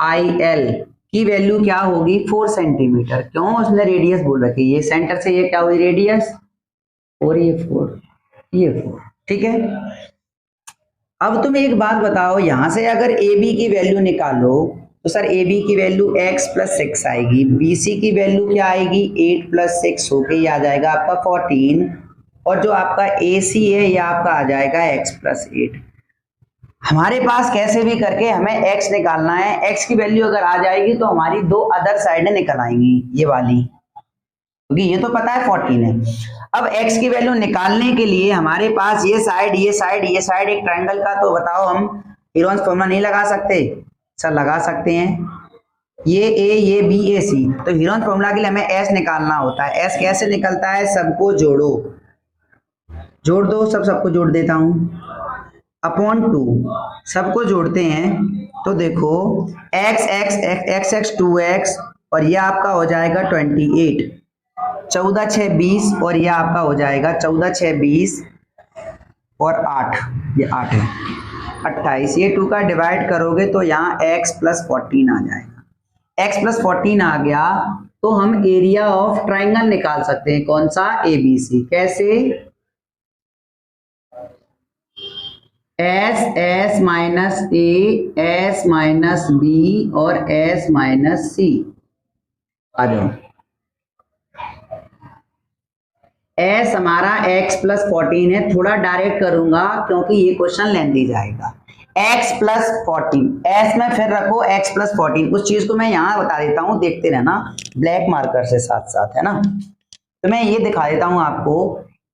आई एल की वैल्यू क्या होगी 4 सेंटीमीटर। क्यों? उसने रेडियस बोल रखी, ये सेंटर से ये क्या हुई रेडियस, और ये 4, ये 4, ठीक है। अब तुम एक बात बताओ, यहां से अगर ए बी की वैल्यू निकालो तो सर ए बी की वैल्यू x + 6 आएगी, बी सी की वैल्यू क्या आएगी 8 + 6 होके ये आ जाएगा आपका 14, और जो आपका ए सी है ये आपका आ जाएगा x + 8। हमारे पास कैसे भी करके हमें x निकालना है। x की वैल्यू अगर आ जाएगी तो हमारी दो अदर साइडें निकल आएंगी, ये वाली, क्योंकि ये तो पता है 14 है। अब x की वैल्यू निकालने के लिए हमारे पास ये साइड ये साइड ये साइड एक ट्रायंगल का, तो बताओ हम हीरोन्स फॉर्मूला नहीं लगा सकते? सर लगा सकते हैं। ये a ये b a c, तो हीरोन्स फॉर्मूला के लिए हमें s निकालना होता है। s कैसे निकलता है? सबको जोड़ो, जोड़ दो, सबको जोड़ देता हूं, अपॉन 2 सबको जोड़ते हैं तो देखो x x x x x 2x और ये आपका हो जाएगा 28, 14 6 20 और ये आपका हो जाएगा 14 6 20 और 8, ये 8 है 28। ये 2 का डिवाइड करोगे तो यहाँ x + 14 आ जाएगा। x + 14 आ गया तो हम एरिया ऑफ ट्राइंगल निकाल सकते हैं। कौन सा? ABC। कैसे? S S - A S - B और S - C। आ जाओ, S हमारा x + 14 है, थोड़ा डायरेक्ट करूंगा क्योंकि ये क्वेश्चन लेंदी जाएगा। x + 14, S में फिर रखो x + 14। उस चीज को मैं यहाँ बता देता हूँ, देखते रहना ब्लैक मार्कर से साथ साथ, है ना। तो मैं ये दिखा देता हूँ आपको,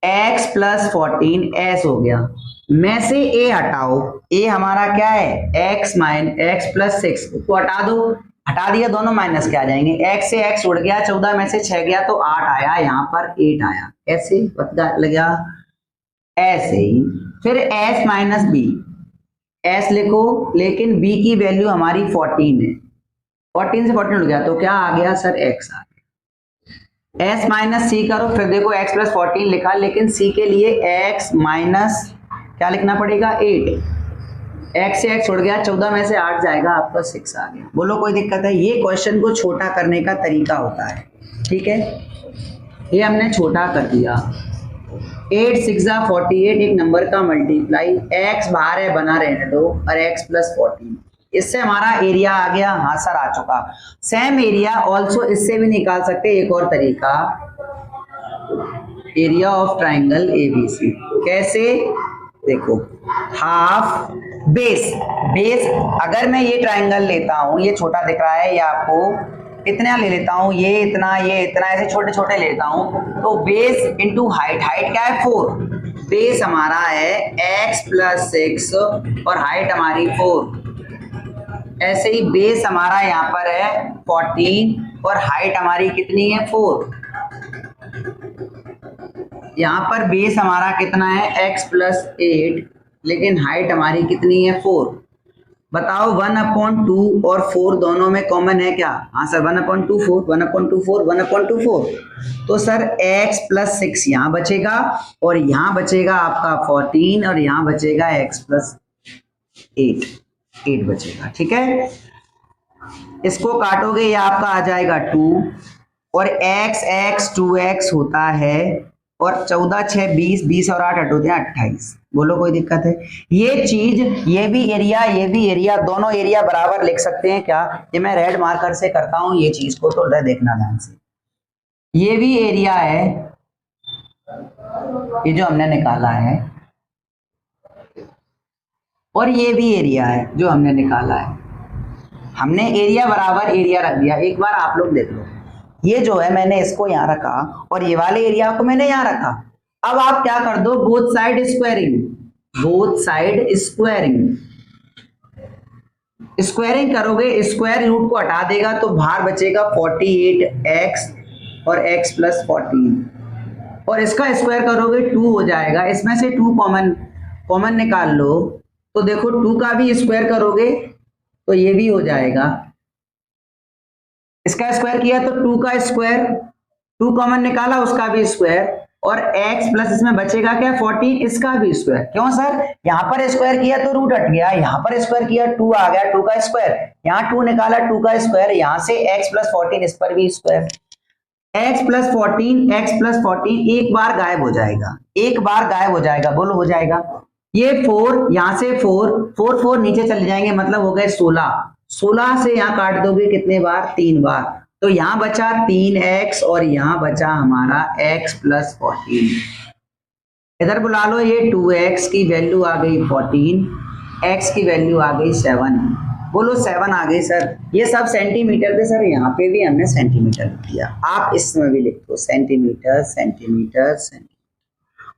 x + 14 S हो गया, में से a हटाओ, a हमारा क्या है x + 6 को हटा दो, हटा दिया, दोनों माइनस के आ जाएंगे, x से x उड़ गया, 14 में से 6 गया तो 8 आया, यहाँ पर 8 आया, ऐसे पता लगा। ऐसे ही फिर s - b, s लिखो, लेकिन b की वैल्यू हमारी 14 है, 14 से 14 उड़ गया तो क्या आ गया सर x आ गया। s - c करो, फिर देखो x + 14 लिखा, लेकिन c के लिए x - क्या लिखना पड़ेगा 8, x से x उड़ गया, 14 में से 8 जाएगा, आपका 6 आ गया। बोलो कोई दिक्कत है? ये क्वेश्चन को छोटा करने का तरीका होता है, ठीक है। ये हमने छोटा कर दिया, 8 6 48 एक नंबर का मल्टीप्लाई, x बाहर है बना रहने दो, और x + 14, इससे हमारा एरिया आ गया। हाँ सर आ चुका। सेम एरिया ऑल्सो इससे भी निकाल सकते, एक और तरीका, एरिया ऑफ ट्राइंगल ABC। कैसे? देखो, हाफ बेस, बेस अगर मैं ये ट्राइंगल लेता हूं, ये छोटा दिख रहा है, ये आपको इतना ले लेता हूं, ये इतना ऐसे छोटे छोटे लेता हूं, तो बेस इंटू हाइट, हाइट क्या है 4, बेस हमारा है x + 6 और हाइट हमारी 4। ऐसे ही बेस हमारा यहाँ पर है 14 और हाइट हमारी कितनी है 4। यहाँ पर बेस हमारा कितना है x + 8, लेकिन हाइट हमारी कितनी है 4। बताओ 1/2 और 4 दोनों में कॉमन है क्या? हाँ सर 1/2 4, 1/2 4, 1/2 4। तो सर x + 6 यहाँ बचेगा और यहाँ बचेगा आपका 14 और यहाँ बचेगा x + 8 बचेगा, ठीक है। इसको काटोगे ये आपका आ जाएगा 2 और x 2x होता है और 14 6 20, 20 और 8 होते हैं 28। बोलो कोई दिक्कत है? ये चीज, ये भी एरिया दोनों एरिया बराबर लिख सकते हैं क्या? ये मैं रेड मार्कर से करता हूं ये चीज को, तो देखना ध्यान से। ये भी एरिया है, ये जो हमने निकाला है, और ये भी एरिया है जो हमने निकाला है। हमने एरिया बराबर एरिया रख दिया। एक बार आप लोग देख लो, ये जो है मैंने इसको यहाँ रखा और ये वाले एरिया को मैंने यहाँ रखा। अब आप क्या कर दो, both side squaring, both side squaring, squaring करोगे, स्क्वायर रूट को हटा देगा तो बाहर बचेगा 48x और x + 14 और इसका स्क्वायर करोगे 2 हो जाएगा, इसमें से 2 कॉमन कॉमन निकाल लो तो देखो 2 का भी स्क्वायर करोगे तो ये भी हो जाएगा, इसका स्क्वायर किया तो 2 का स्क्वायर, 2 कॉमन निकाला उसका भी स्क्वायर, और x प्लस इसमें बचेगा क्या 14, इसका भी स्क्वायर। क्यों सर, यहाँ पर स्क्वायर किया तो रूट हट गया, यहाँ पर स्क्वायर किया 2 आ गया, 2 का स्क्वायर, यहाँ 2 निकाला 2 का स्क्वायर, यहाँ से x प्लस 14 इस पर भी स्क्वायर, x प्लस 14 एक बार गायब हो जाएगा, एक बार गायब हो जाएगा, बोलो हो जाएगा। ये 4 यहाँ से 4 नीचे चले जाएंगे, मतलब हो गए 16 से यहाँ काट दोगे कितने बार, 3 बार, तो यहां बचा 3x और यहां बचा हमारा x प्लस 14। इधर बुला लो, ये 2x की वैल्यू आ गई 14, x की वैल्यू आ गई 7, बोलो 7 आ गई सर। ये सब सेंटीमीटर थे सर, यहाँ पे भी हमने सेंटीमीटर लिख दिया, आप इसमें भी लिख दो सेंटीमीटर सेंटीमीटर सेंटीमीटर।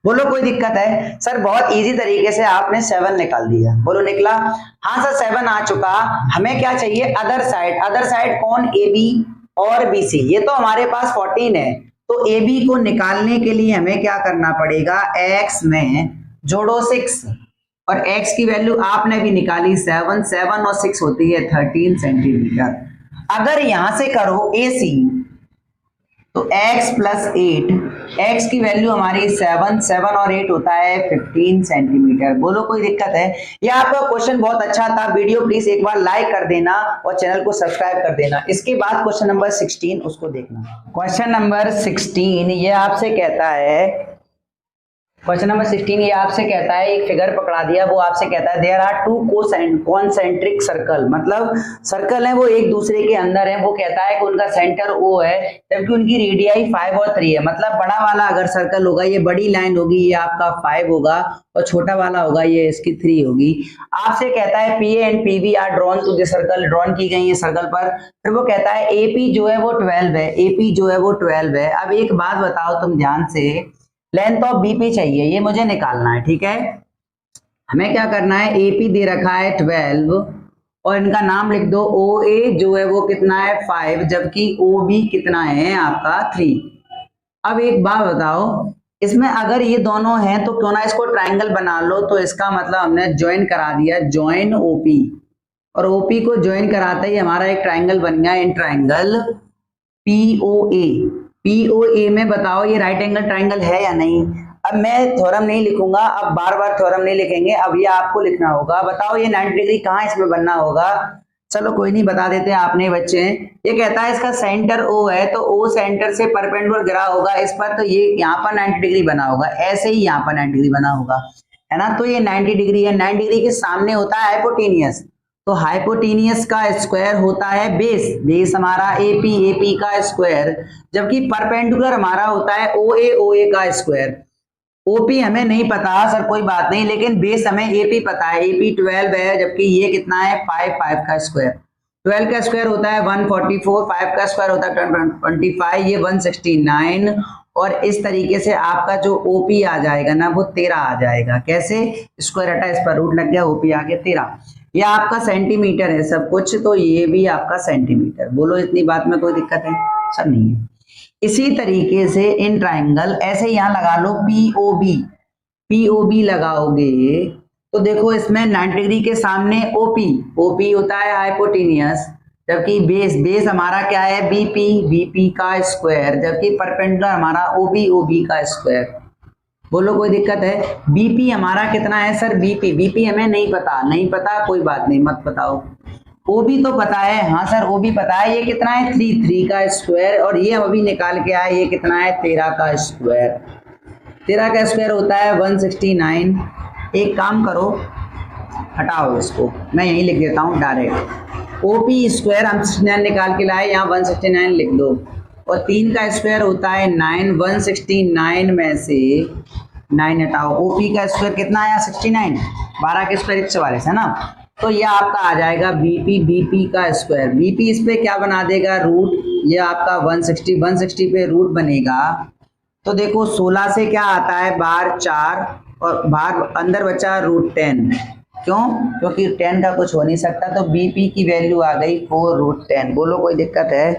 बोलो कोई दिक्कत है सर, बहुत इजी तरीके से आपने 7 निकाल दिया, बोलो निकला। हाँ सर 7 आ चुका, हमें क्या चाहिए अदर साइड, अदर साइड कौन, AB और BC, ये तो हमारे पास 14 है, तो AB को निकालने के लिए हमें क्या करना पड़ेगा, x में जोड़ो 6 और x की वैल्यू आपने भी निकाली 7, 7 और 6 होती है 13 सेंटीमीटर। अगर यहां से करो AC तो x प्लस 8, x की वैल्यू हमारी 7, 7 और 8 होता है 15 सेंटीमीटर। बोलो कोई दिक्कत है। ये आपका क्वेश्चन बहुत अच्छा था, वीडियो प्लीज एक बार लाइक कर देना और चैनल को सब्सक्राइब कर देना। इसके बाद क्वेश्चन नंबर 16 उसको देखना। क्वेश्चन नंबर 16 ये आपसे कहता है, क्वेश्चन नंबर 16 ये आपसे कहता है, एक फिगर पकड़ा दिया, वो आपसे कहता है देयर आर 2 कॉन्सेंट्रिक सर्कल, मतलब सर्कल है वो एक दूसरे के अंदर है, वो कहता है कि उनका सेंटर O है जबकि उनकी रेडियाई 5 और 3 है। मतलब बड़ा वाला अगर सर्कल होगा, ये बड़ी लाइन होगी, ये आपका 5 होगा, और छोटा वाला होगा ये इसकी 3 होगी। आपसे कहता है PA and PB are drawn to the circle, drawn की गई है सर्कल पर। फिर वो कहता है AP जो है वो 12 है, AP जो है वो 12 है। अब एक बात बताओ तुम ध्यान से, लेंथ ऑफ BP चाहिए, ये मुझे निकालना है, ठीक है। हमें क्या करना है, AP दे रखा है 12 और इनका नाम लिख दो, OA जो है वो कितना है 5, जबकि OB कितना है आपका 3। अब एक बात बताओ, इसमें अगर ये दोनों हैं तो क्यों ना इसको ट्राइंगल बना लो, तो इसका मतलब हमने ज्वाइन करा दिया, ज्वाइन OP, और OP को ज्वाइन कराते ही हमारा एक ट्राइंगल बन गया, इन ट्राइंगल POA। POA में बताओ ये राइट एंगल ट्राइंगल है या नहीं। अब मैं थ्योरम नहीं लिखूंगा, अब बार बार थ्योरम नहीं लिखेंगे, अब ये आपको लिखना होगा। बताओ ये 90 डिग्री कहाँ इसमें बनना होगा, चलो कोई नहीं बता देते आपने बच्चे। ये कहता है इसका सेंटर O है, तो O सेंटर से परपेंडिकुलर गिरा होगा इस पर, तो ये यहाँ पर 90 डिग्री बना होगा, ऐसे ही यहाँ पर 90 डिग्री बना होगा, है ना। तो ये 90 डिग्री है, 90 डिग्री के सामने होता है हाइपोटेनियस, तो हाइपोटेनियस का स्क्वायर होता है बेस, बेस हमारा AP, AP का स्क्वायर, जबकि परपेंडिकुलर हमारा होता है OA, OA का स्क्वायर। OP हमें नहीं पता सर, कोई बात नहीं, लेकिन बेस हमें AP पता है, AP 12 है, जबकि ये कितना है 5, 5 का स्क्वायर, 12 का स्क्वायर होता है 144, 5 का स्क्वायर होता है 25, ये 169, और इस तरीके से आपका जो OP आ जाएगा ना वो 13 आ जाएगा। कैसे, स्क्वायर हटा, इस पर रूट लग गया, OP आ गया 13। ये आपका सेंटीमीटर है सब कुछ, तो ये भी आपका सेंटीमीटर। बोलो इतनी बात में कोई दिक्कत है सर, नहीं है। इसी तरीके से इन ट्राइंगल ऐसे यहाँ लगा लो, POB, POB लगाओगे तो देखो इसमें 90 डिग्री के सामने OP, OP होता है हाइपोटेनियस, जबकि बेस, बेस हमारा क्या है BP, BP का स्क्वायर, जबकि परपेंडिकुलर हमारा OB, OB का स्क्वायर। बोलो कोई दिक्कत है। BP हमारा कितना है सर, BP, BP हमें नहीं पता, नहीं पता कोई बात नहीं, मत बताओ। OB तो पता है, हाँ सर OB पता है, ये कितना है 3, 3 का स्क्वायर, और ये हम अभी निकाल के आए, ये कितना है 13 का स्क्वायर, 13 का स्क्वायर होता है 169। एक काम करो, हटाओ इसको, मैं यहीं लिख देता हूँ डायरेक्ट, OP स्क्वायर हम 69 निकाल के लाए, यहाँ 169 लिख दो, और 3 का स्क्वायर होता है 9, 169 में से 9 हटाओ, OP का स्क्वायर कितना आया 69, 12 के स्क्वायर 144 है ना, तो ये आपका आ जाएगा BP, BP का स्क्वायर, BP इस पे क्या बना देगा रूट, ये आपका 160, 160 पे रूट बनेगा, तो देखो 16 से क्या आता है बाहर 4, और बाहर अंदर बचा √10, क्यों, क्योंकि 10 का कुछ हो नहीं सकता, तो BP की वैल्यू आ गई 4√10। बोलो कोई दिक्कत है।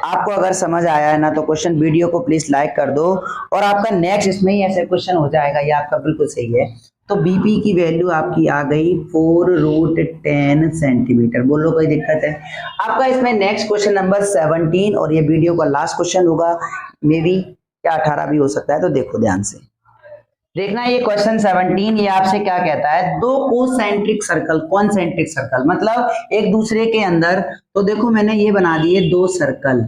आपको अगर समझ आया है ना तो क्वेश्चन वीडियो को प्लीज लाइक कर दो, और आपका नेक्स्ट इसमें ही ऐसे क्वेश्चन हो जाएगा, ये आपका बिल्कुल सही है। तो बीपी की वैल्यू आपकी आ गई 4√10 सेंटीमीटर। बोलो कोई दिक्कत है? आपका इसमें नेक्स्ट क्वेश्चन नंबर 17 और ये वीडियो का लास्ट क्वेश्चन होगा, मे बी क्या 18 भी हो सकता है, तो देखो ध्यान से देखना। ये क्वेश्चन 17 ये आपसे क्या कहता है, दो कोसेंट्रिक सर्कल, कॉन्सेंट्रिक सर्कल मतलब एक दूसरे के अंदर, तो देखो मैंने ये बना दिए दो सर्कल।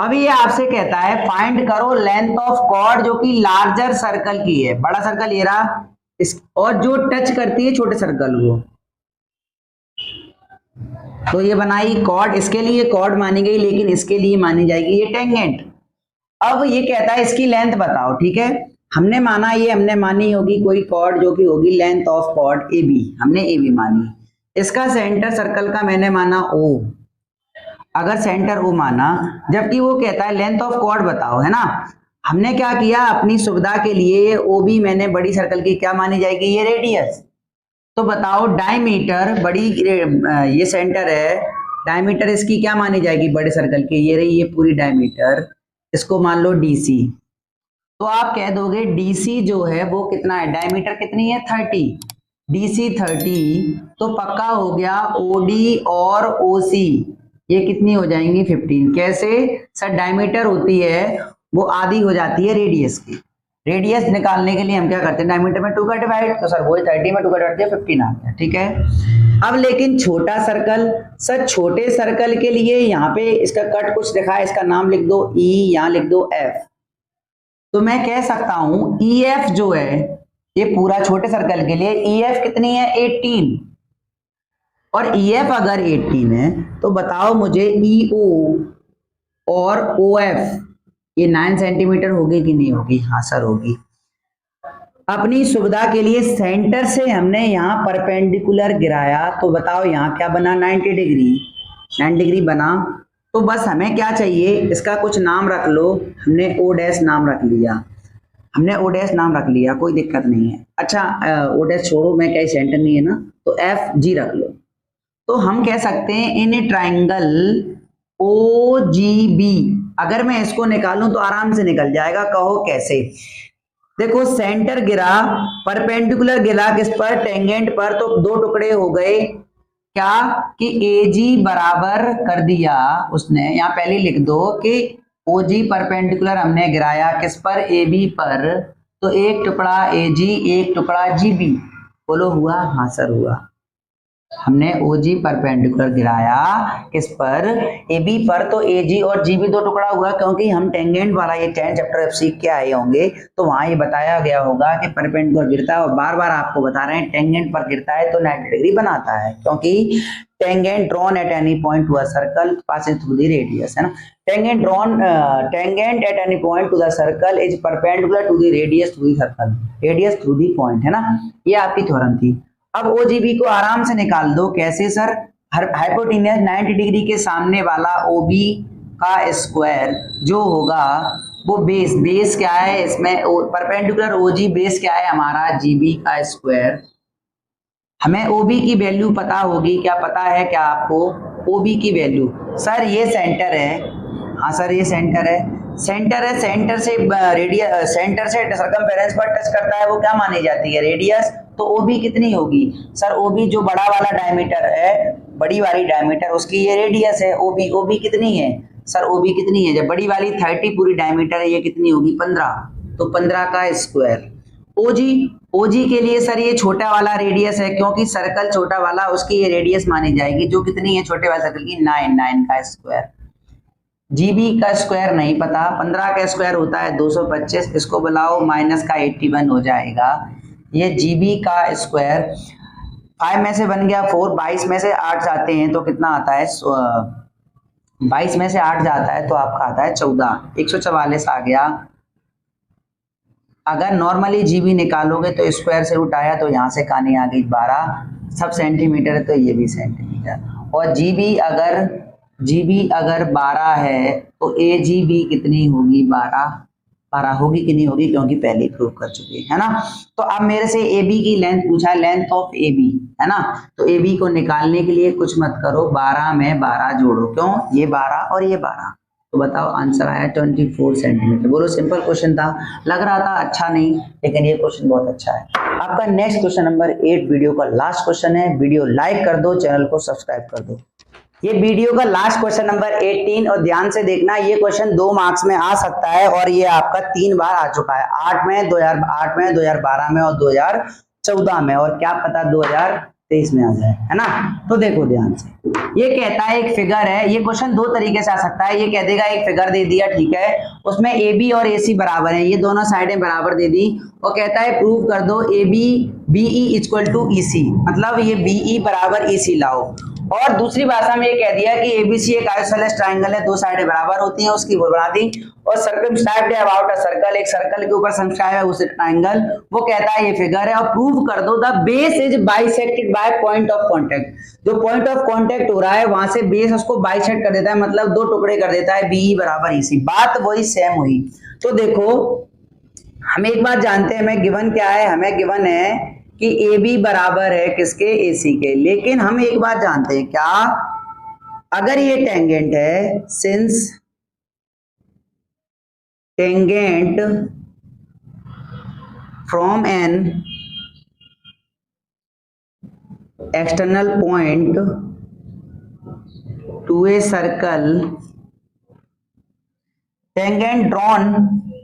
अभी ये आपसे कहता है फाइंड करो लेंथ ऑफ कॉर्ड जो कि लार्जर सर्कल की है, बड़ा सर्कल ये रहा इस, और जो टच करती है छोटे सर्कल को। तो ये बनाई कॉर्ड, इसके लिए कॉर्ड मानी गई, लेकिन इसके लिए मानी जाएगी ये टेंजेंट। अब ये कहता है इसकी लेंथ बताओ, ठीक है। हमने माना ये, हमने मानी होगी कोई कॉर्ड जो कि होगी length of chord A B, हमने ए बी मानी। इसका सेंटर सर्कल का मैंने माना ओ, अगर सेंटर ओ माना, जबकि वो कहता है लेंथ ऑफ कॉर्ड बताओ, है ना। हमने क्या किया अपनी सुविधा के लिए, ओ बी मैंने बड़ी सर्कल की क्या मानी जाएगी, ये रेडियस। तो बताओ डायमीटर, बड़ी ये सेंटर है, डायमीटर इसकी क्या मानी जाएगी बड़े सर्कल की, ये रही ये पूरी डायमीटर, इसको मान लो डीसी। तो आप कह दोगे डीसी जो है वो कितना है, डायमीटर कितनी है 30, डीसी 30, तो पक्का हो गया ओडी और ओसी ये कितनी हो जाएंगी 15। कैसे सर, डायमीटर होती है वो आधी हो जाती है रेडियस की, रेडियस निकालने के लिए हम क्या करते हैं डायमीटर में 2 का डिवाइड, तो सर वो 30 में 2 का डिवाइड किया 15 आ गया, ठीक है। अब लेकिन छोटा सर्कल, सर छोटे सर्कल के लिए यहाँ पे इसका कट कुछ दिखा है, इसका नाम लिख दो ई, यहाँ लिख दो एफ। तो मैं कह सकता हूं ई एफ जो है ये पूरा छोटे सर्कल के लिए ई एफ कितनी है 18, और ई एफ अगर 18 है तो बताओ मुझे ई ओ और ओ एफ ये 9 सेंटीमीटर होगी कि नहीं होगी, हाँ सर होगी। अपनी सुविधा के लिए सेंटर से हमने यहाँ परपेंडिकुलर गिराया, तो बताओ यहाँ क्या बना 90 डिग्री, 90 डिग्री बना। तो बस हमें क्या चाहिए, इसका कुछ नाम रख लो, हमने ओ डैश नाम रख लिया, हमने ओ डैश नाम रख लिया, कोई दिक्कत नहीं है। अच्छा ओ डैश छोड़ो, मैं क्या सेंटर नहीं है ना, तो एफ जी रख लो। तो हम कह सकते हैं इन a triangle O G B, अगर मैं इसको निकालूं तो आराम से निकल जाएगा, कहो कैसे। देखो सेंटर गिरा, परपेंडिकुलर गिरा किस पर, टेंजेंट पर, तो दो टुकड़े हो गए क्या कि ए जी बराबर कर दिया उसने, यहाँ पहले लिख दो कि ओ जी परपेंडिकुलर हमने गिराया किस पर, ए बी पर, तो एक टुकड़ा ए जी एक टुकड़ा जी बी। बोलो हुआ, हाँ सर हुआ। हमने ओ जी परपेंडिकुलर गिराया किस पर, ए बी पर, तो ए जी और जी बी दो टुकड़ा हुआ, क्योंकि हम टेंजेंट वाला ये 10 चैप्टर अब सीख के आए होंगे, तो वहां ये बताया गया होगा कि परपेंडिकुलर गिरता है, और बार बार आपको बता रहे हैं टेंजेंट पर गिरता है तो 90 डिग्री बनाता है, क्योंकि tangent drawn at any point to a circle passing through the radius, है ना। Tangent drawn tangent at any point to the circle is perpendicular to the radius through the circle, radius through the point, है ना। ये आपकी theorem थी। अब ओजीबी को आराम से निकाल दो, कैसे सर, हाइपोटेन्यूज 90 डिग्री के सामने वाला ओबी का स्क्वायर जो होगा वो बेस, बेस क्या है इसमें परपेंडिकुलर ओजी, बेस क्या है हमारा जीबी का स्क्वायर। हमें ओबी की वैल्यू पता होगी, क्या पता है क्या आपको ओबी की वैल्यू, सर ये सेंटर है, हाँ सर ये सेंटर है, सेंटर है, सेंटर से रेडियस, सेंटर से सर्कमफेरेंस पर टच करता है वो क्या मानी जाती है रेडियस। तो ओबी कितनी होगी सर, ओबी जो बड़ा वाला डायमीटर है, बड़ी वाली डायमीटर उसकी ये रेडियस है ओबी, ओबी कितनी है सर, ओबी कितनी है, जब बड़ी वाली 30 पूरी डायमीटर है, ये कितनी होगी 15, तो 15 का स्क्वायर। ओजी, ओजी के लिए सर ये छोटा वाला रेडियस है, क्योंकि सर्कल छोटा वाला उसकी ये रेडियस मानी जाएगी, जो कितनी है छोटे वाले सर्कल की 9, 9 का स्क्वायर। जीबी का स्क्वायर नहीं पता, 15 का स्क्वायर होता है 225, इसको बुलाओ माइनस का 81 हो जाएगा। ये जीबी का स्क्वायर 5 में से बन गया 4, 22 में से 8 जाते हैं तो कितना आता है, 22 में से 8 जाता है तो आपका आता है 14, 144 आ गया। अगर नॉर्मली जीबी निकालोगे तो स्क्वायर से उठाया तो यहाँ से कहानी आ गई 12, सब सेंटीमीटर है तो ये भी सेंटीमीटर, और जीबी अगर 12 है तो ए जी बी कितनी होगी 12 होगी कि नहीं होगी, क्योंकि पहले प्रूव कर चुके है ना। तो अब मेरे से ए बी की लेंथ पूछा, लेंथ ऑफ ए बी, है ना। तो ए बी को निकालने के लिए कुछ मत करो, 12 में 12 जोड़ो, क्यों, ये 12 और ये 12, तो बताओ आंसर आया 24 सेंटीमीटर। बोलो सिंपल क्वेश्चन था, लग रहा था अच्छा नहीं, लेकिन ये क्वेश्चन बहुत अच्छा है। आपका नेक्स्ट क्वेश्चन नंबर 8 वीडियो का लास्ट क्वेश्चन है। वीडियो लाइक कर दो, चैनल को सब्सक्राइब कर दो। ये वीडियो का लास्ट क्वेश्चन नंबर 18 और ध्यान से देखना, ये क्वेश्चन 2 मार्क्स में आ सकता है और ये आपका 3 बार आ चुका है, 8 में, 2008 में, 2012 में और 2014 में, और क्या पता 2023 में आ जाए, है ना। तो देखो ध्यान से, ये कहता है एक फिगर है, ये क्वेश्चन 2 तरीके से आ सकता है। ये कह देगा एक फिगर दे दिया, ठीक है, उसमें ए बी और ए सी बराबर है, ये दोनों साइडें बराबर दे दी, और कहता है प्रूव कर दो A B B E equal to E C, मतलब ये बी ई बराबर ई सी लाओ। और दूसरी भाषा में ये कह दिया कि एबीसी एक आइसोसेलेस ट्रायंगल है, 2 साइडें बराबर होती हैं, उसकी बना दी। और सर्कमस्क्राइब्ड अबाउट अ सर्कल, एक सर्कल के ऊपर सब्सक्राइब है उस ट्रायंगल, वो कहता है ये फिगर है। और प्रूव कर दो the base is bisected by point of contact, जो पॉइंट ऑफ कांटेक्ट हो रहा है वहां से बेस उसको बाइसेक्ट कर देता है, मतलब 2 टुकड़े कर देता है, बीई बराबर ईसी। बात वही सेम हुई। तो देखो हम एक बात जानते हैं, हमें गिवन क्या है, हमें गिवन है कि ए बी बराबर है किसके, ए सी के। लेकिन हम एक बात जानते हैं क्या, अगर ये टेंजेंट है, since tangent from an external point to a circle, tangent drawn,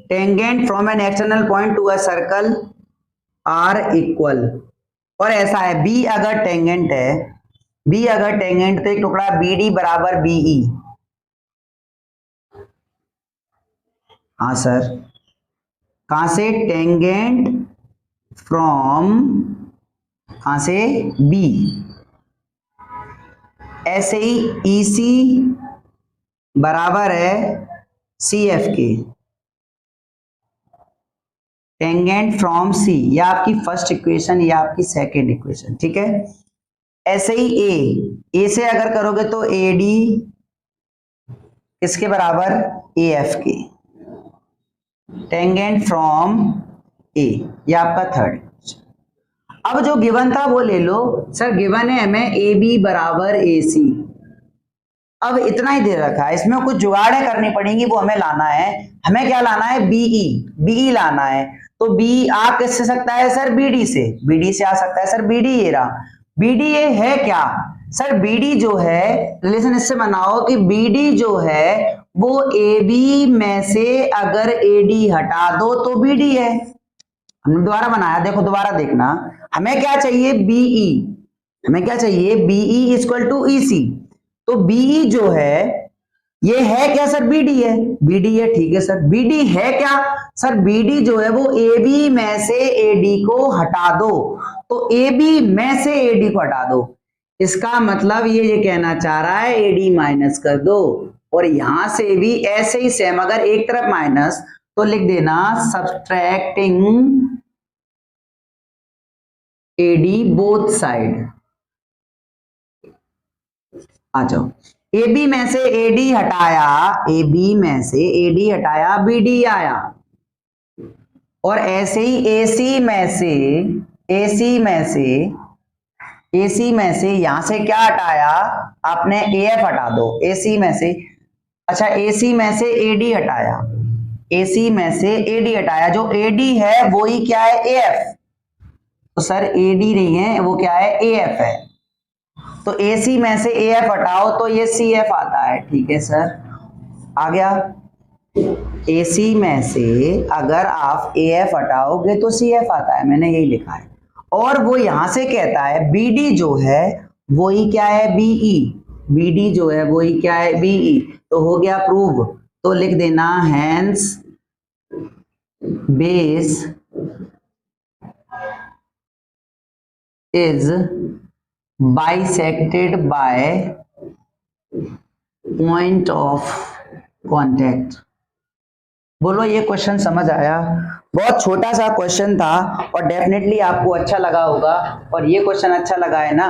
tangent from an external point to a circle are equal. और ऐसा है बी अगर टेंजेंट है, बी अगर टेंजेंट तो एक टुकड़ा बी डी बराबर बीई। हाँ सर, कहां से, टेंजेंट फ्रॉम, कहां से, बी। ऐसे ही ई सी बराबर है सी एफ के, टेंजेंट फ्रॉम सी, ये आपकी फर्स्ट इक्वेशन, ये आपकी सेकेंड इक्वेशन, ठीक है। ऐसे ही ए से अगर करोगे तो ए डी किसके बराबर, ए एफ के, टेंजेंट फ्रॉम ए, ये आपका थर्ड। अब जो गिवन था वो ले लो। सर गिवन है हमें ए बी बराबर ए सी, अब इतना ही दे रखा है, इसमें कुछ जुगाड़ें करनी पड़ेंगी, वो हमें लाना है। हमें क्या लाना है, बीई, बीई लाना है। तो बी आ किससे सकता है सर, बीडी से, बीडी से आ सकता है सर, बीडी ये रहा। बीडी ये है क्या सर, बीडी जो है, रिलेशन इससे बनाओ कि बीडी जो है वो ए बी में से अगर एडी हटा दो तो बीडी है। हमने दोबारा बनाया, देखो दोबारा देखना, हमें क्या चाहिए, बीई, हमें क्या चाहिए, बीई इक्वल टू ई सी। तो बीई जो है ये है क्या सर, बीडी है, बीडी है, ठीक है सर। बीडी है क्या सर, बीडी जो है वो ए बी में से एडी को हटा दो, तो ए बी में से एडी को हटा दो, इसका मतलब ये कहना चाह रहा है एडी माइनस कर दो। और यहां से भी ऐसे ही सेम, अगर एक तरफ माइनस तो लिख देना सब्सट्रैक्टिंग एडी बोथ साइड। आ जाओ, ए बी में से एडी हटाया, ए बी में से एडी हटाया, बीडी आया। और ऐसे ही एसी में से, एसी में से, एसी में से यहां से क्या हटाया आपने, एफ हटा दो, एसी में से, अच्छा एसी में से एडी हटाया, एसी में से एडी हटाया, जो एडी है वो ही क्या है, एफ। तो सर एडी नहीं है, वो क्या है, एफ है। तो AC में से AF हटाओ तो ये CF आता है, ठीक है सर, आ गया। AC में से अगर आप AF हटाओगे तो CF आता है, मैंने यही लिखा है। और वो यहां से कहता है BD जो है वो ही क्या है, BE, BD जो है वो ही क्या है, BE। तो हो गया प्रूव, तो लिख देना hence base is bisected by point of contact। बोलो ये क्वेश्चन समझ आया? बहुत छोटा सा क्वेश्चन था और डेफिनेटली आपको अच्छा लगा होगा। और ये क्वेश्चन अच्छा लगा है ना,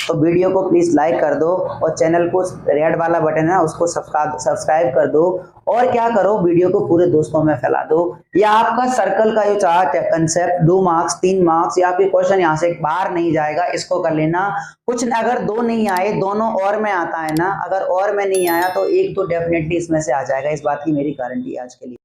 तो वीडियो को प्लीज लाइक कर दो और चैनल को रेड वाला बटन है ना उसको सब्सक्राइब कर दो और क्या करो वीडियो को पूरे दोस्तों में फैला दो। या आपका सर्कल का जो चार्ट है कंसेप्ट 2 मार्क्स 3 मार्क्स या फिर क्वेश्चन यहाँ से बाहर नहीं जाएगा, इसको कर लेना। कुछ अगर 2 नहीं आए, दोनों और में आता है ना, अगर और में नहीं आया तो एक तो डेफिनेटली इसमें से आ जाएगा, इस बात की मेरी गारंटी है आज के लिए।